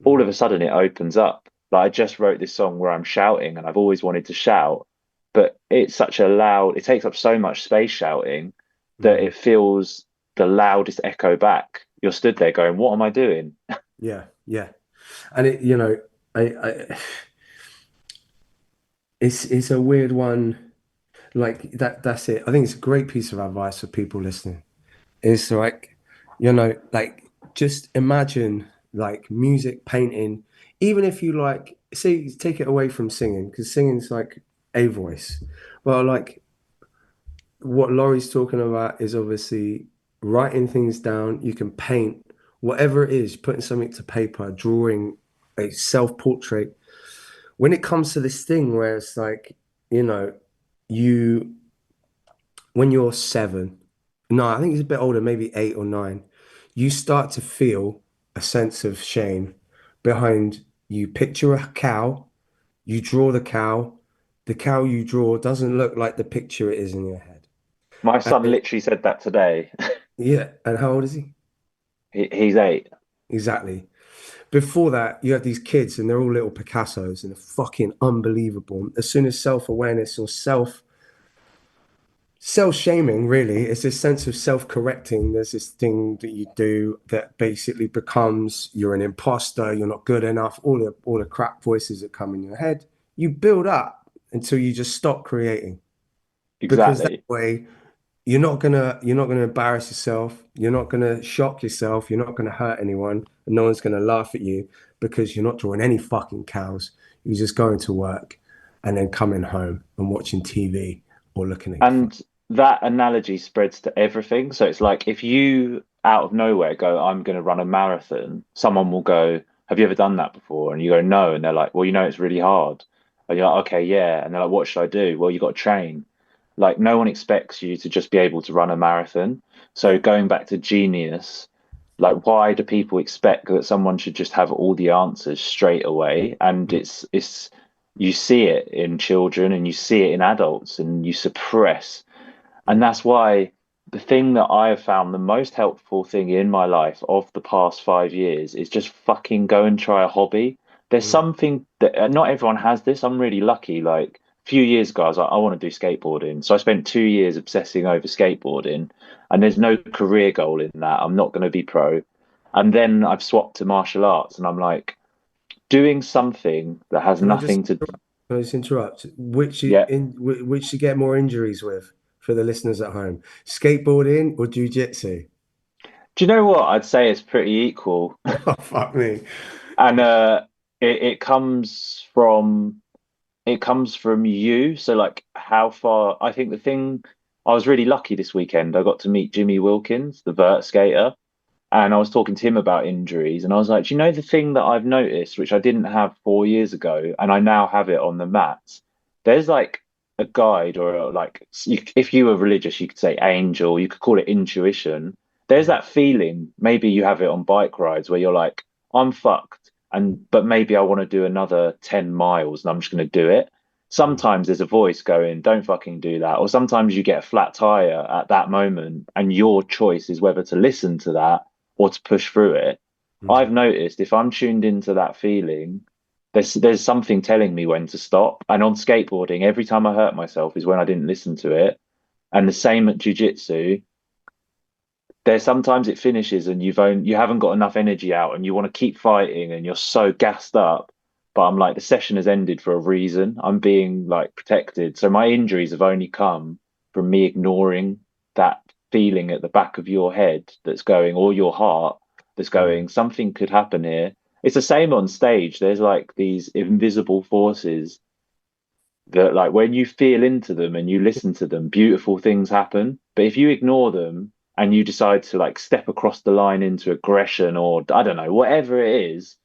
C: all
B: mm.
C: of a sudden it opens up. Like I just wrote this song where I'm shouting and I've always wanted to shout, but it's such a loud, it takes up so much space shouting that
B: Mm.
C: it feels the loudest echo back. You're stood there going, what am I doing?
B: Yeah, yeah. And I it's a weird one. Like that's it. I think it's a great piece of advice for people listening. It's like, like just imagine like music, painting, even if you like, say, take it away from singing, because singing's like a voice. Well, like what Laurie's talking about is obviously writing things down. You can paint whatever it is, putting something to paper, drawing a self-portrait. When it comes to this thing where it's like, you know, you when you're 7, no, I think it's a bit older, maybe 8 or 9, you start to feel a sense of shame behind you picture a cow, you draw the cow you draw doesn't look like the picture it is in your head.
C: My
B: And
C: son literally said that today.
B: yeah, and how old is he?
C: He's 8.
B: Exactly. Before that, you have these kids and they're all little Picassos and they're fucking unbelievable. As soon as self-awareness or self-shaming, really, it's this sense of self-correcting. There's this thing that you do that basically becomes you're an imposter, you're not good enough, all the crap voices that come in your head. You build up until you just stop creating. Because that
C: Exactly.
B: way you're not gonna embarrass yourself, you're not gonna shock yourself, you're not gonna hurt anyone, and no one's gonna laugh at you because you're not drawing any fucking cows. You're just going to work and then coming home and watching TV or looking at your phone.
C: And that analogy spreads to everything. So it's like if you out of nowhere go, I'm going to run a marathon, someone will go, have you ever done that before? And you go, no. And they're like, well, it's really hard. And you're like, okay, yeah. And they're like, what should I do? Well, you got to train. Like, no one expects you to just be able to run a marathon. So
B: Yeah.
C: going back to genius, like, why do people expect that someone should just have all the answers straight away? And it's you see it in children and you see it in adults and you suppress. And that's why the thing that I have found the most helpful thing in my life of the past 5 years is just fucking go and try a hobby. There's
B: Mm.
C: something that not everyone has this. I'm really lucky. Like a few years ago, I was like, I want to do skateboarding. So I spent 2 years obsessing over skateboarding, and there's no career goal in that. I'm not going to be pro. And then I've swapped to martial arts, and I'm like, doing something that has
B: Can I just
C: nothing to,
B: can I just interrupt?
C: yeah.
B: Which you get more injuries with for the listeners at home, skateboarding or jujitsu?
C: Do you know what? I'd say it's pretty equal.
B: Oh, fuck me.
C: And it comes from you. So like how far I think the thing I was really lucky this weekend. I got to meet Jimmy Wilkins, the vert skater, and I was talking to him about injuries. And I was like, do you know the thing that I've noticed, which I didn't have 4 years ago, and I now have it on the mats? There's like a guide or like if you were religious, you could say angel, you could call it intuition. There's
B: Mm,
C: that feeling, maybe you have it on bike rides where you're like, I'm fucked, and but maybe I want to do another 10 miles and I'm just going to do it.
B: mm,
C: Sometimes there's a voice going, don't fucking do that. Or sometimes you get a flat tire at that moment, and your choice is whether to listen to that or to push through it.
B: mm.
C: I've noticed if I'm tuned into that feeling, there's something telling me when to stop. And on skateboarding, every time I hurt myself is when I didn't listen to it. And the same at jujitsu. There's sometimes it finishes and you haven't got enough energy out and you want to keep fighting and you're so gassed up. But I'm like the session has ended for a reason. I'm being like protected. So my injuries have only come from me ignoring that feeling at the back of your head that's going, or your heart that's
B: Mm.
C: going, something could happen here. It's the same on stage. There's like these invisible forces that like when you feel into them and you listen to them, beautiful things happen. But if you ignore them and you decide to like step across the line into aggression or I don't know, whatever it is,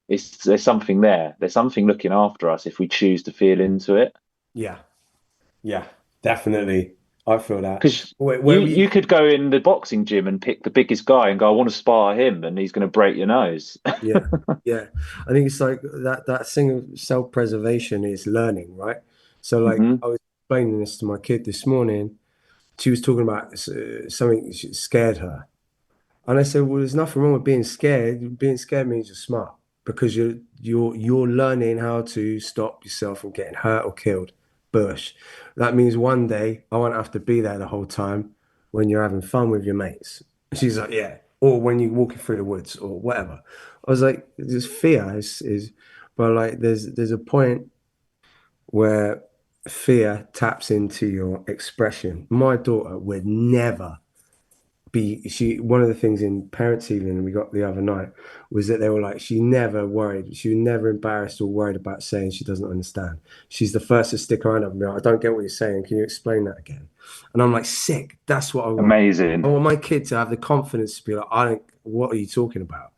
C: there's something there. There's something looking after us if we choose to feel into it.
B: Yeah, yeah, definitely. I feel that.
C: Because
B: Where
C: you
B: we,
C: could go in the boxing gym and pick the biggest guy and go, I want to spar him, and he's going to break your nose.
B: yeah, yeah. I think it's like that thing of self-preservation is learning, right? So like
C: Hmm.
B: I was explaining this to my kid this morning. She was talking about something that scared her. And I said, well, there's nothing wrong with being scared. Being scared means you're smart because you're learning how to stop yourself from getting hurt or killed. Bush. That means one day I won't have to be there the whole time when you're having fun with your mates. She's like, yeah. Or when you're walking through the woods or whatever. I was like, there's fear is but like there's a point where fear taps into your expression. My daughter would never be one of the things in parents evening we got the other night was that they were like she never worried, she was never embarrassed or worried about saying she doesn't understand. She's the first to stick around and be like, I don't get what you're saying, can you explain that again? And I'm like, sick, that's what I want. I
C: Amazing.
B: want my kid to have the confidence to be like, I don't, what are you talking about?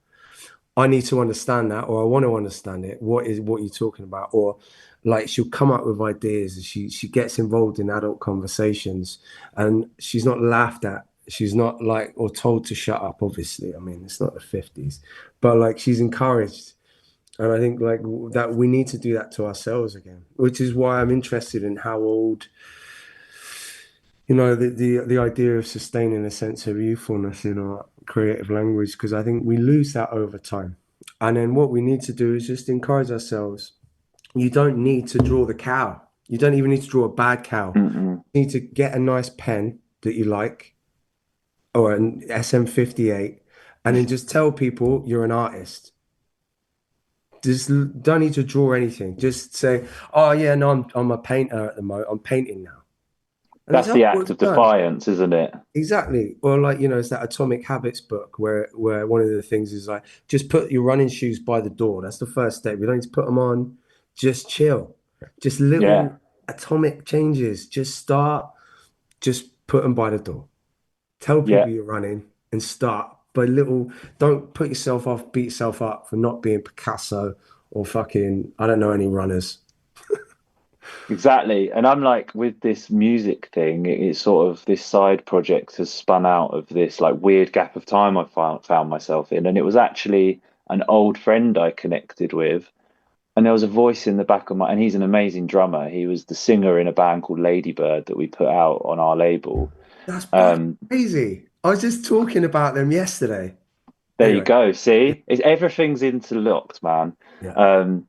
B: I need to understand that, or I want to understand it. What you're talking about? Or like she'll come up with ideas. She gets involved in adult conversations, and she's not laughed at. She's not like or told to shut up. Obviously, I mean it's not the 50s, but like she's encouraged, and I think like that we need to do that to ourselves again. Which is why I'm interested in how old, the idea of sustaining a sense of youthfulness in our creative language, because I think we lose that over time. And then what we need to do is just encourage ourselves. You don't need to draw the cow. You don't even need to draw a bad cow.
C: Mm-mm.
B: You need to get a nice pen that you like or an SM58 and then just tell people you're an artist. Just don't need to draw anything. Just say, oh yeah, no, I'm a painter at the moment. I'm painting now. And then
C: That's
B: tell
C: the
B: people
C: act
B: it's
C: of
B: done.
C: defiance, isn't it?
B: Exactly. Or like, it's that Atomic Habits book where one of the things is like, just put your running shoes by the door. That's the first step. You don't need to put them on. Just chill. Just
C: Yeah.
B: little atomic changes. Just start. Just put them by the door. Tell
C: Yeah.
B: people you're running and start. But little, don't put yourself off, beat yourself up for not being Picasso or fucking, I don't know any runners.
C: Exactly. And I'm like, with this music thing, it's sort of this side project has spun out of this like weird gap of time I found myself in. And it was actually an old friend I connected with. and there was a voice in the back of my, and he's an amazing drummer. He was the singer in a band called Ladybird that we put out on our label.
B: That's fucking
C: Um,
B: crazy. I was just talking about them yesterday.
C: There you
B: Anyway,
C: go.
B: yeah,
C: See, everything's interlocked, man.
B: yeah.
C: Um,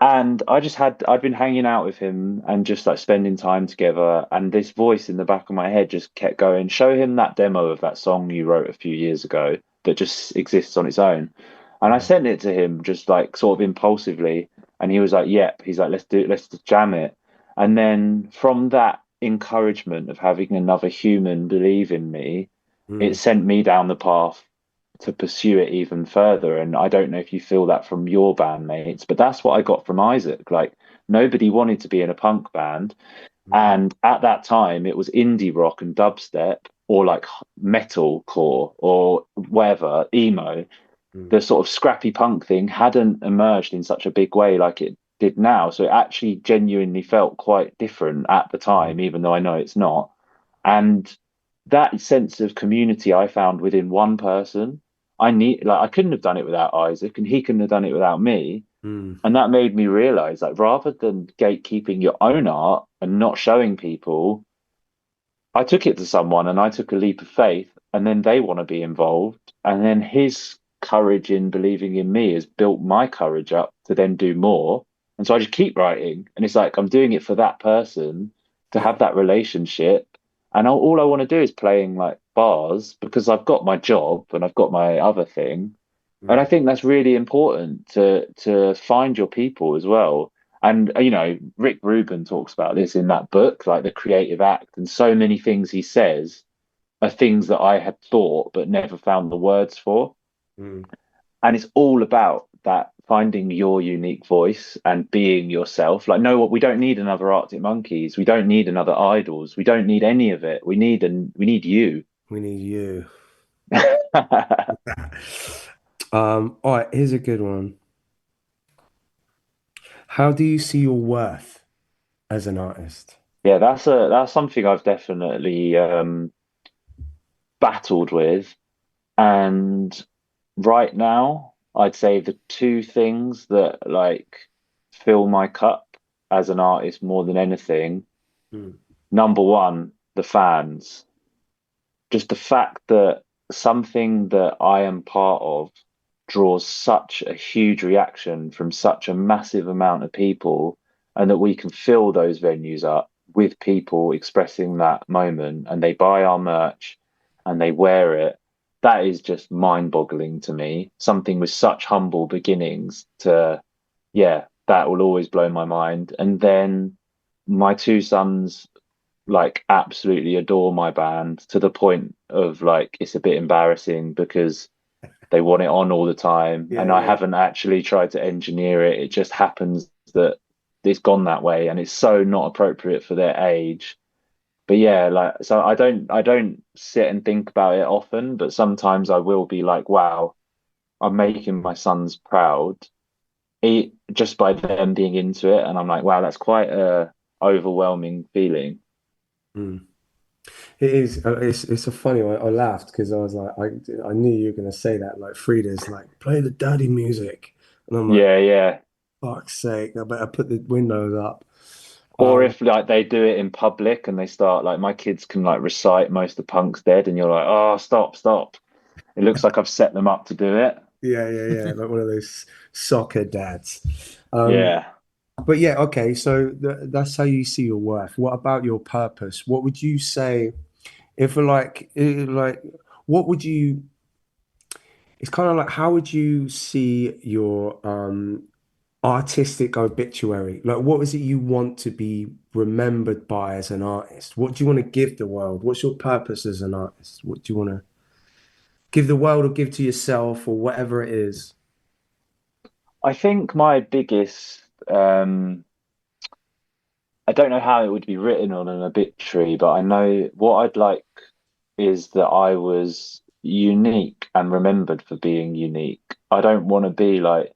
C: and I'd been hanging out with him and just like spending time together. And this voice in the back of my head just kept going, show him that demo of that song you wrote a few years ago that just exists on its own. And I
B: Mm,
C: sent it to him just like sort of impulsively. And he was like, yep. He's like, let's do it. Let's just jam it. And then from that encouragement of having another human believe in me, it
B: mm,
C: sent me down the path to pursue it even further. And I don't know if you feel that from your bandmates, but that's what I got from Isaac. Like nobody wanted to be in a punk band.
B: mm,
C: And at that time, it was indie rock and dubstep or like metal core or whatever, emo.
B: mm,
C: The sort of scrappy punk thing hadn't emerged in such a big way like it did now. So it actually genuinely felt quite different at the
B: mm,
C: time, even though I know it's not. And that sense of community I found within one person, I couldn't have done it without Isaac, and he couldn't have done it without me.
B: mm,
C: And that made me realize like rather than gatekeeping your own art and not showing people, I took it to someone and I took a leap of faith, and then they want to be involved. And then his courage in believing in me has built my courage up to then do more. And so I just keep writing. And it's like I'm doing it for that person to
B: yeah.
C: have that relationship. And all I want to do is playing like bars because I've got my job and I've got my other thing. And I
B: Mm,
C: think that's really important to find your people as well. And Rick Rubin talks about this in that book, like the creative act, and so many things he says are things that I had thought but never found the words for.
B: mm.
C: And it's all about that finding your unique voice and being yourself. Like, no, what we don't need another Arctic Monkeys, we don't need another Idols, we don't need any of it. We need you.
B: We need you. All right, here's a good one. How do you see your worth as an artist?
C: Yeah, that's something I've definitely battled with. And right now, I'd say the two things that like fill my cup as an artist more than anything,
B: Mm,
C: number one, the fans. Just the fact that something that I am part of draws such a huge reaction from such a massive amount of people, and that we can fill those venues up with people expressing that moment and they buy our merch and they wear it. That is just mind boggling to me. Something with such humble beginnings to, yeah, that will always blow my mind. And then my two sons like absolutely adore my band to the point of like it's a bit embarrassing because they want it on all the time
B: yeah,
C: and I
B: yeah.
C: haven't actually tried to engineer it. It just happens that it's gone that way and it's so not appropriate for their age. But yeah, like so I don't sit and think about it often, but sometimes I will be like, wow, I'm making my sons proud just by them being into it. And I'm like, wow, that's quite a overwhelming feeling.
B: Mm. It is. It's a funny one. I laughed because I was like, I knew you were gonna say that. Like Frida's like, play the daddy music, and I'm like,
C: Yeah, yeah.
B: fuck's sake, I better put the windows up.
C: Or
B: Um,
C: if like they do it in public and they start like my kids can like recite most of Punk's Dead and you're like, oh, stop, stop. It looks like I've set them up to do it.
B: yeah, yeah, yeah, like one of those soccer dads.
C: Yeah.
B: But yeah, okay. So that's how you see your worth. What about your purpose? What would you say if like what would you? It's kind of like how would you see your artistic obituary? Like, what is it you want to be remembered by as an artist? What do you want to give the world? What's your purpose as an artist? What do you want to give the world or give to yourself or whatever it is?
C: I think my biggest I don't know how it would be written on an obituary, but I know what I'd like is that I was unique and remembered for being unique. I don't want to be like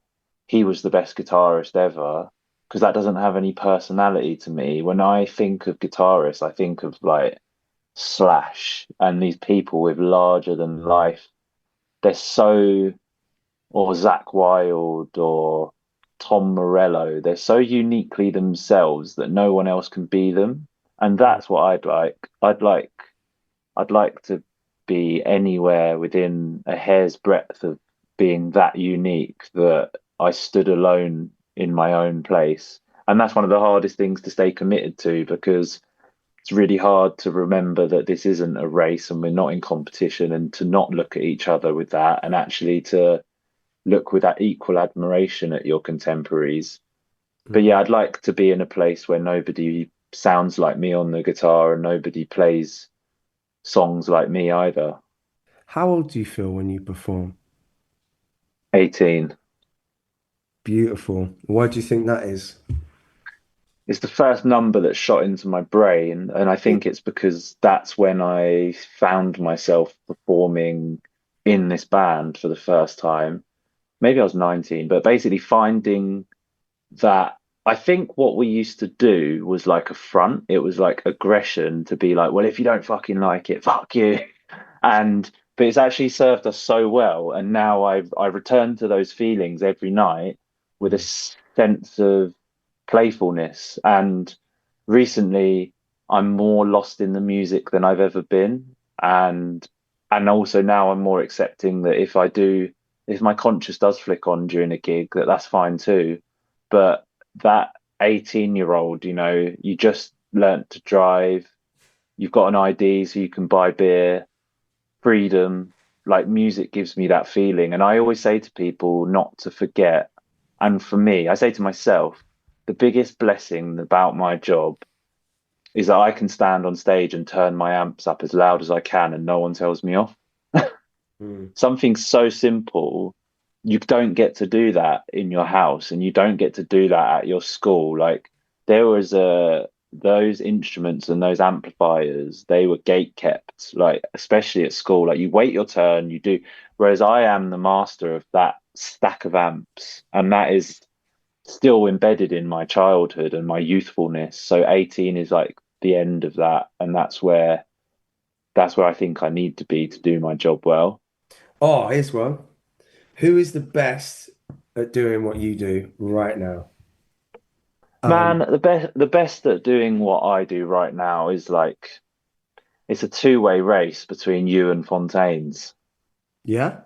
C: he was the best guitarist ever because that doesn't have any personality to me. When I think of guitarists, I think of like Slash and these people with larger than life. They're so, or Zach Wild or Tom Morello. They're so uniquely themselves that no one else can be them. And
B: Mm.
C: that's what I'd like. I'd like to be anywhere within a hair's breadth of being that unique that I stood alone in my own place. And that's one of the hardest things to stay committed to, because it's really hard to remember that this isn't a race and we're not in competition, and to not look at each other with that, and actually to look with that equal admiration at your contemporaries. But yeah,
B: Mm.
C: I'd like to be in a place where nobody sounds like me on the guitar and nobody plays songs like me either.
B: How old do you feel when you perform?
C: 18.
B: Beautiful. Why do you think that is?
C: It's the first number that shot into my brain, and I think it's because that's when I found myself performing in this band for the first time. Maybe I was 19, but basically finding that I think what we used to do was like a front. It was like aggression to be like, well, if you don't fucking like it, fuck you. And but it's actually served us so well. And now I return to those feelings every night with a
B: Mm.
C: sense of playfulness. And recently I'm more lost in the music than I've ever been. And also now I'm more accepting that if my conscience does flick on during a gig, that's fine too. But that 18-year-old, you just learnt to drive, you've got an ID so you can buy beer, freedom, like music gives me that feeling. And I always say to people not to forget. And for me, I say to myself, the biggest blessing about my job is that I can stand on stage and turn my amps up as loud as I can and no one tells me off.
B: Mm.
C: Something so simple, you don't get to do that in your house, and you don't get to do that at your school. Like there was those instruments and those amplifiers, they were gate kept, like especially at school. Like you wait your turn, you do. Whereas I am the master of that stack of amps, and that is still embedded in my childhood and my youthfulness. So 18 is like the end of that, and that's where I think I need to be to do my job well.
B: Oh, here's one. Who is the best at doing what you do right now?
C: Man,
B: Um,
C: the best at doing what I do right now is like it's a two-way race between you and Fontaine's.
B: yeah.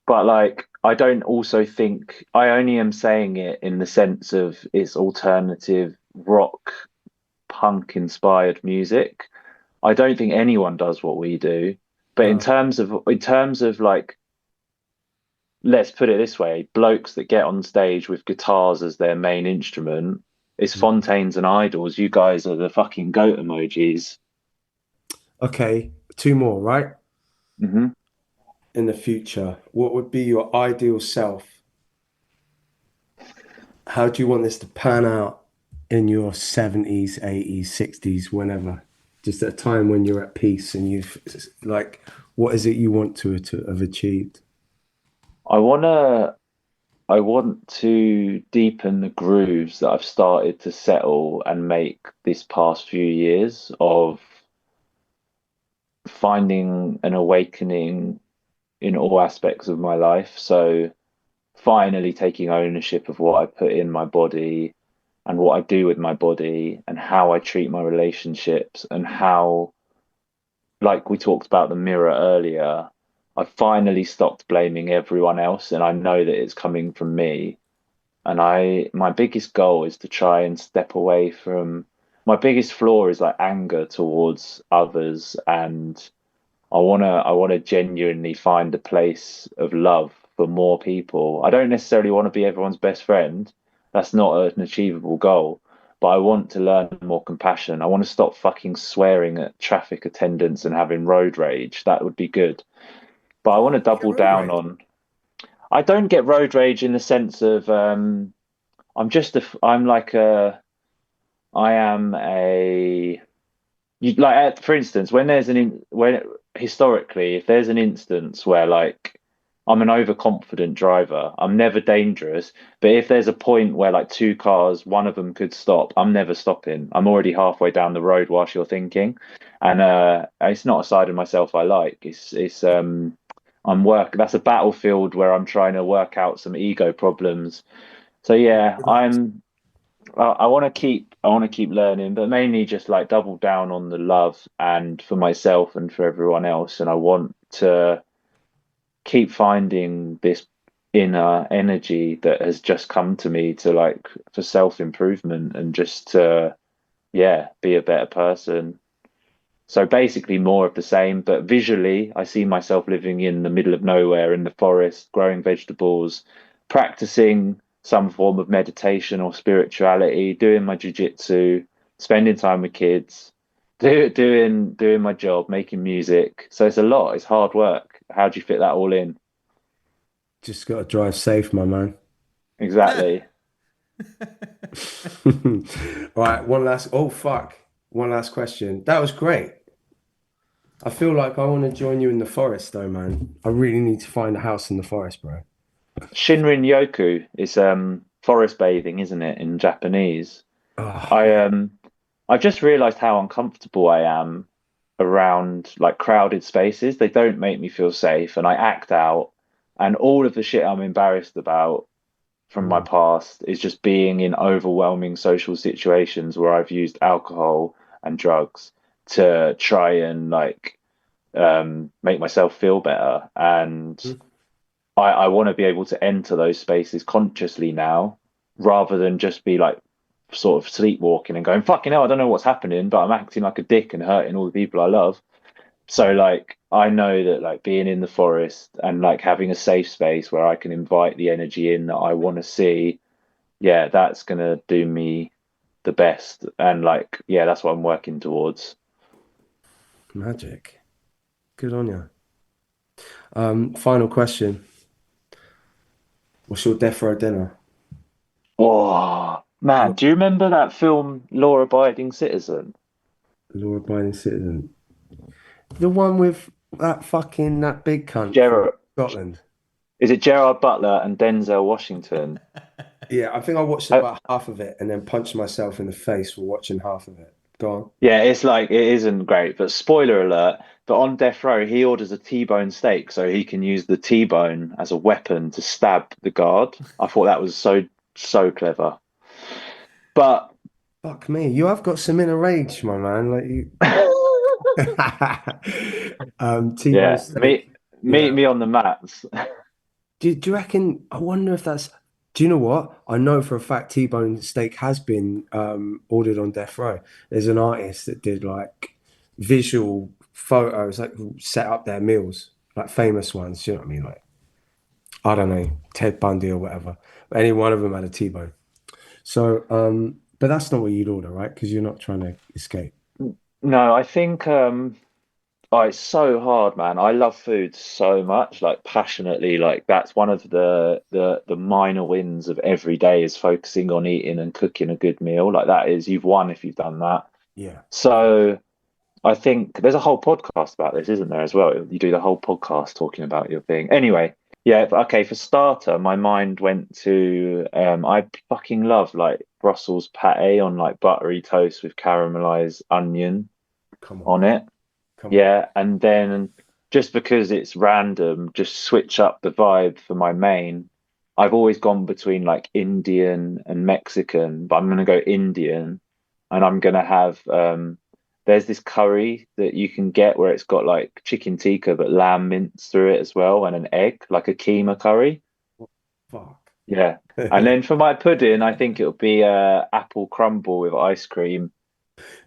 C: But like I don't also think I only am saying it in the sense of it's alternative rock punk inspired music. I don't think anyone does what we do. But in
B: No.
C: terms of like, let's put it this way, blokes that get on stage with guitars as their main instrument, it's
B: Mm.
C: Fontaines and Idols. You guys are the fucking goat emojis.
B: Okay, two more, right?
C: Hmm.
B: In the future, what would be your ideal self? How do you want this to pan out in your 70s, 80s, 60s, whenever? Just at a time when you're at peace and you've like, what is it you want to have achieved?
C: I wanna I want to deepen the grooves that I've started to settle and make this past few years of finding an awakening in all aspects of my life. So finally taking ownership of what I put in my body and what I do with my body and how I treat my relationships, and how, like we talked about the mirror earlier, I finally stopped blaming everyone else, and I know that it's coming from me. And my biggest goal is to try and step away from my biggest flaw is like anger towards others, and I wanna genuinely find a place of love for more people. I don't necessarily want to be everyone's best friend. That's not an achievable goal. But I want to learn more compassion. I want to stop fucking swearing at traffic attendants and having road rage. That would be good. But I want to
B: You get
C: double
B: road
C: down
B: rage.
C: on. I don't get road rage in the sense of I'm like a I am a you like for instance when there's when historically if there's an instance where like I'm an overconfident driver, I'm never dangerous, but if there's a point where like two cars, one of them could stop, I'm never stopping. I'm already halfway down the road whilst you're thinking. And it's not a side of myself I like. It's I'm work that's a battlefield where I'm trying to work out some ego problems So yeah,
B: Relax.
C: I want to keep learning, but mainly just like double down on the love and for myself and for everyone else. And I want to keep finding this inner energy that has just come to me to like for self-improvement and just to yeah, be a better person. So basically more of the same, but visually I see myself living in the middle of nowhere in the forest, growing vegetables, practicing some form of meditation or spirituality, doing my jujitsu, spending time with kids, doing my job, making music. So it's a lot, it's hard work. How do you fit that all in?
B: Just got to drive safe, my man.
C: Exactly.
B: All right, oh fuck. One last question. That was great. I feel like I want to join you in the forest though, man. I really need to find a house in the forest, bro.
C: Shinrin Yoku is forest bathing, isn't it, in Japanese?
B: Oh,
C: I I've just realized how uncomfortable I am around like crowded spaces. They don't make me feel safe and I act out and all of the shit I'm embarrassed about from my
B: mm,
C: past is just being in overwhelming social situations where I've used alcohol and drugs to try and like make myself feel better. And
B: mm.
C: I want to be able to enter those spaces consciously now rather than just be like sort of sleepwalking and going, fucking hell, I don't know what's happening, but I'm acting like a dick and hurting all the people I love. So like I know that like being in the forest and like having a safe space where I can invite the energy in that I want to see, yeah, that's gonna do me the best. And like, yeah, that's what I'm working towards.
B: Magic. Good on you. Final question. What's your death row dinner?
C: Oh man, do you remember that film Law Abiding Citizen?
B: Law-abiding citizen. The one with that big cunt from
C: Gerard,
B: Scotland.
C: is it Gerard Butler and Denzel Washington?
B: Yeah, I think I watched
C: Uh,
B: about half of it and then punched myself in the face for watching half of it. Go on.
C: yeah, it's like it isn't great, but spoiler alert, but on death row he orders a T-bone steak so he can use the T-bone as a weapon to stab the guard. I thought that was so clever. But
B: Fuck me, you have got some inner rage, my man. Like you, T-bone
C: yeah,
B: steak.
C: meet
B: Yeah.
C: me on the mats.
B: Do you reckon? I wonder if that's. Do you know what? I know for a fact T-bone steak has been ordered on death row. There's an artist that did like visual photos, like set up their meals, like famous ones. You know what I mean? Like I don't know, Ted Bundy or whatever. But any one of them had a T-bone. So, but that's not what you'd order, right? Because you're not trying to escape.
C: No, I think oh, it's so hard, man. I love food so much, like passionately. Like that's one of the minor wins of every day is focusing on eating and cooking a good meal. Like that is you've won if you've done that.
B: Yeah.
C: So I think there's a whole podcast about this, isn't there, as well? You do the whole podcast talking about your thing. Anyway, yeah, okay, for starter, my mind went to I fucking love like Brussels pate on like buttery toast with caramelized onion
B: Come on,
C: on
B: man.
C: it.
B: Come on.
C: Yeah, and then just because it's random, just switch up the vibe for my main. I've always gone between like Indian and Mexican, but I'm gonna go Indian, and I'm gonna have there's this curry that you can get where it's got like chicken tikka but lamb mince through it as well and an egg, like a keema curry.
B: Fuck.
C: Yeah. And then for my pudding, I think it'll be apple crumble with ice cream.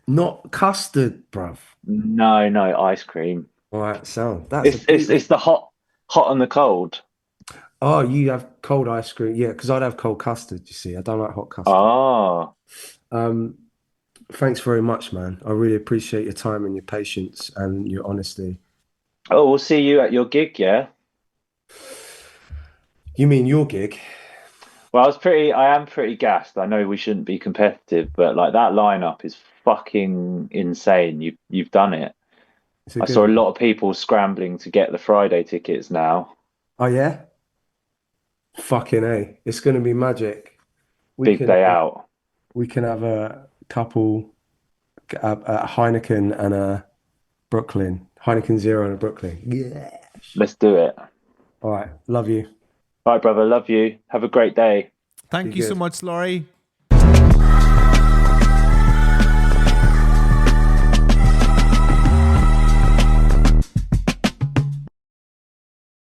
B: Not custard, bruv.
C: No, no, ice cream.
B: All right, sound. That's a
C: It's
B: beauty.
C: the hot and the cold.
B: Oh, you have cold ice cream. Yeah, because I'd have cold custard, you see. I don't like hot custard.
C: Ah,
B: Um, Thanks very much, man. I really appreciate your time and your patience and your honesty.
C: oh, we'll see you at your gig, yeah.
B: You mean your gig?
C: Well, I am pretty gassed. I know we shouldn't be competitive, but like that lineup is fucking insane. You've done it.
B: It's a
C: I
B: good
C: saw a
B: one.
C: lot of people scrambling to get the Friday tickets now.
B: Oh, yeah? Fucking A. It's going to be magic. We
C: Big
B: can
C: day out.
B: we can have a couple, a Heineken and a Brooklyn. Heineken Zero and a Brooklyn. Yeah.
C: Let's do it.
B: All right. Love you.
C: All right, brother. Love you. Have a great day.
D: Thank
B: Be
D: you so
B: good.
D: much, Laurie.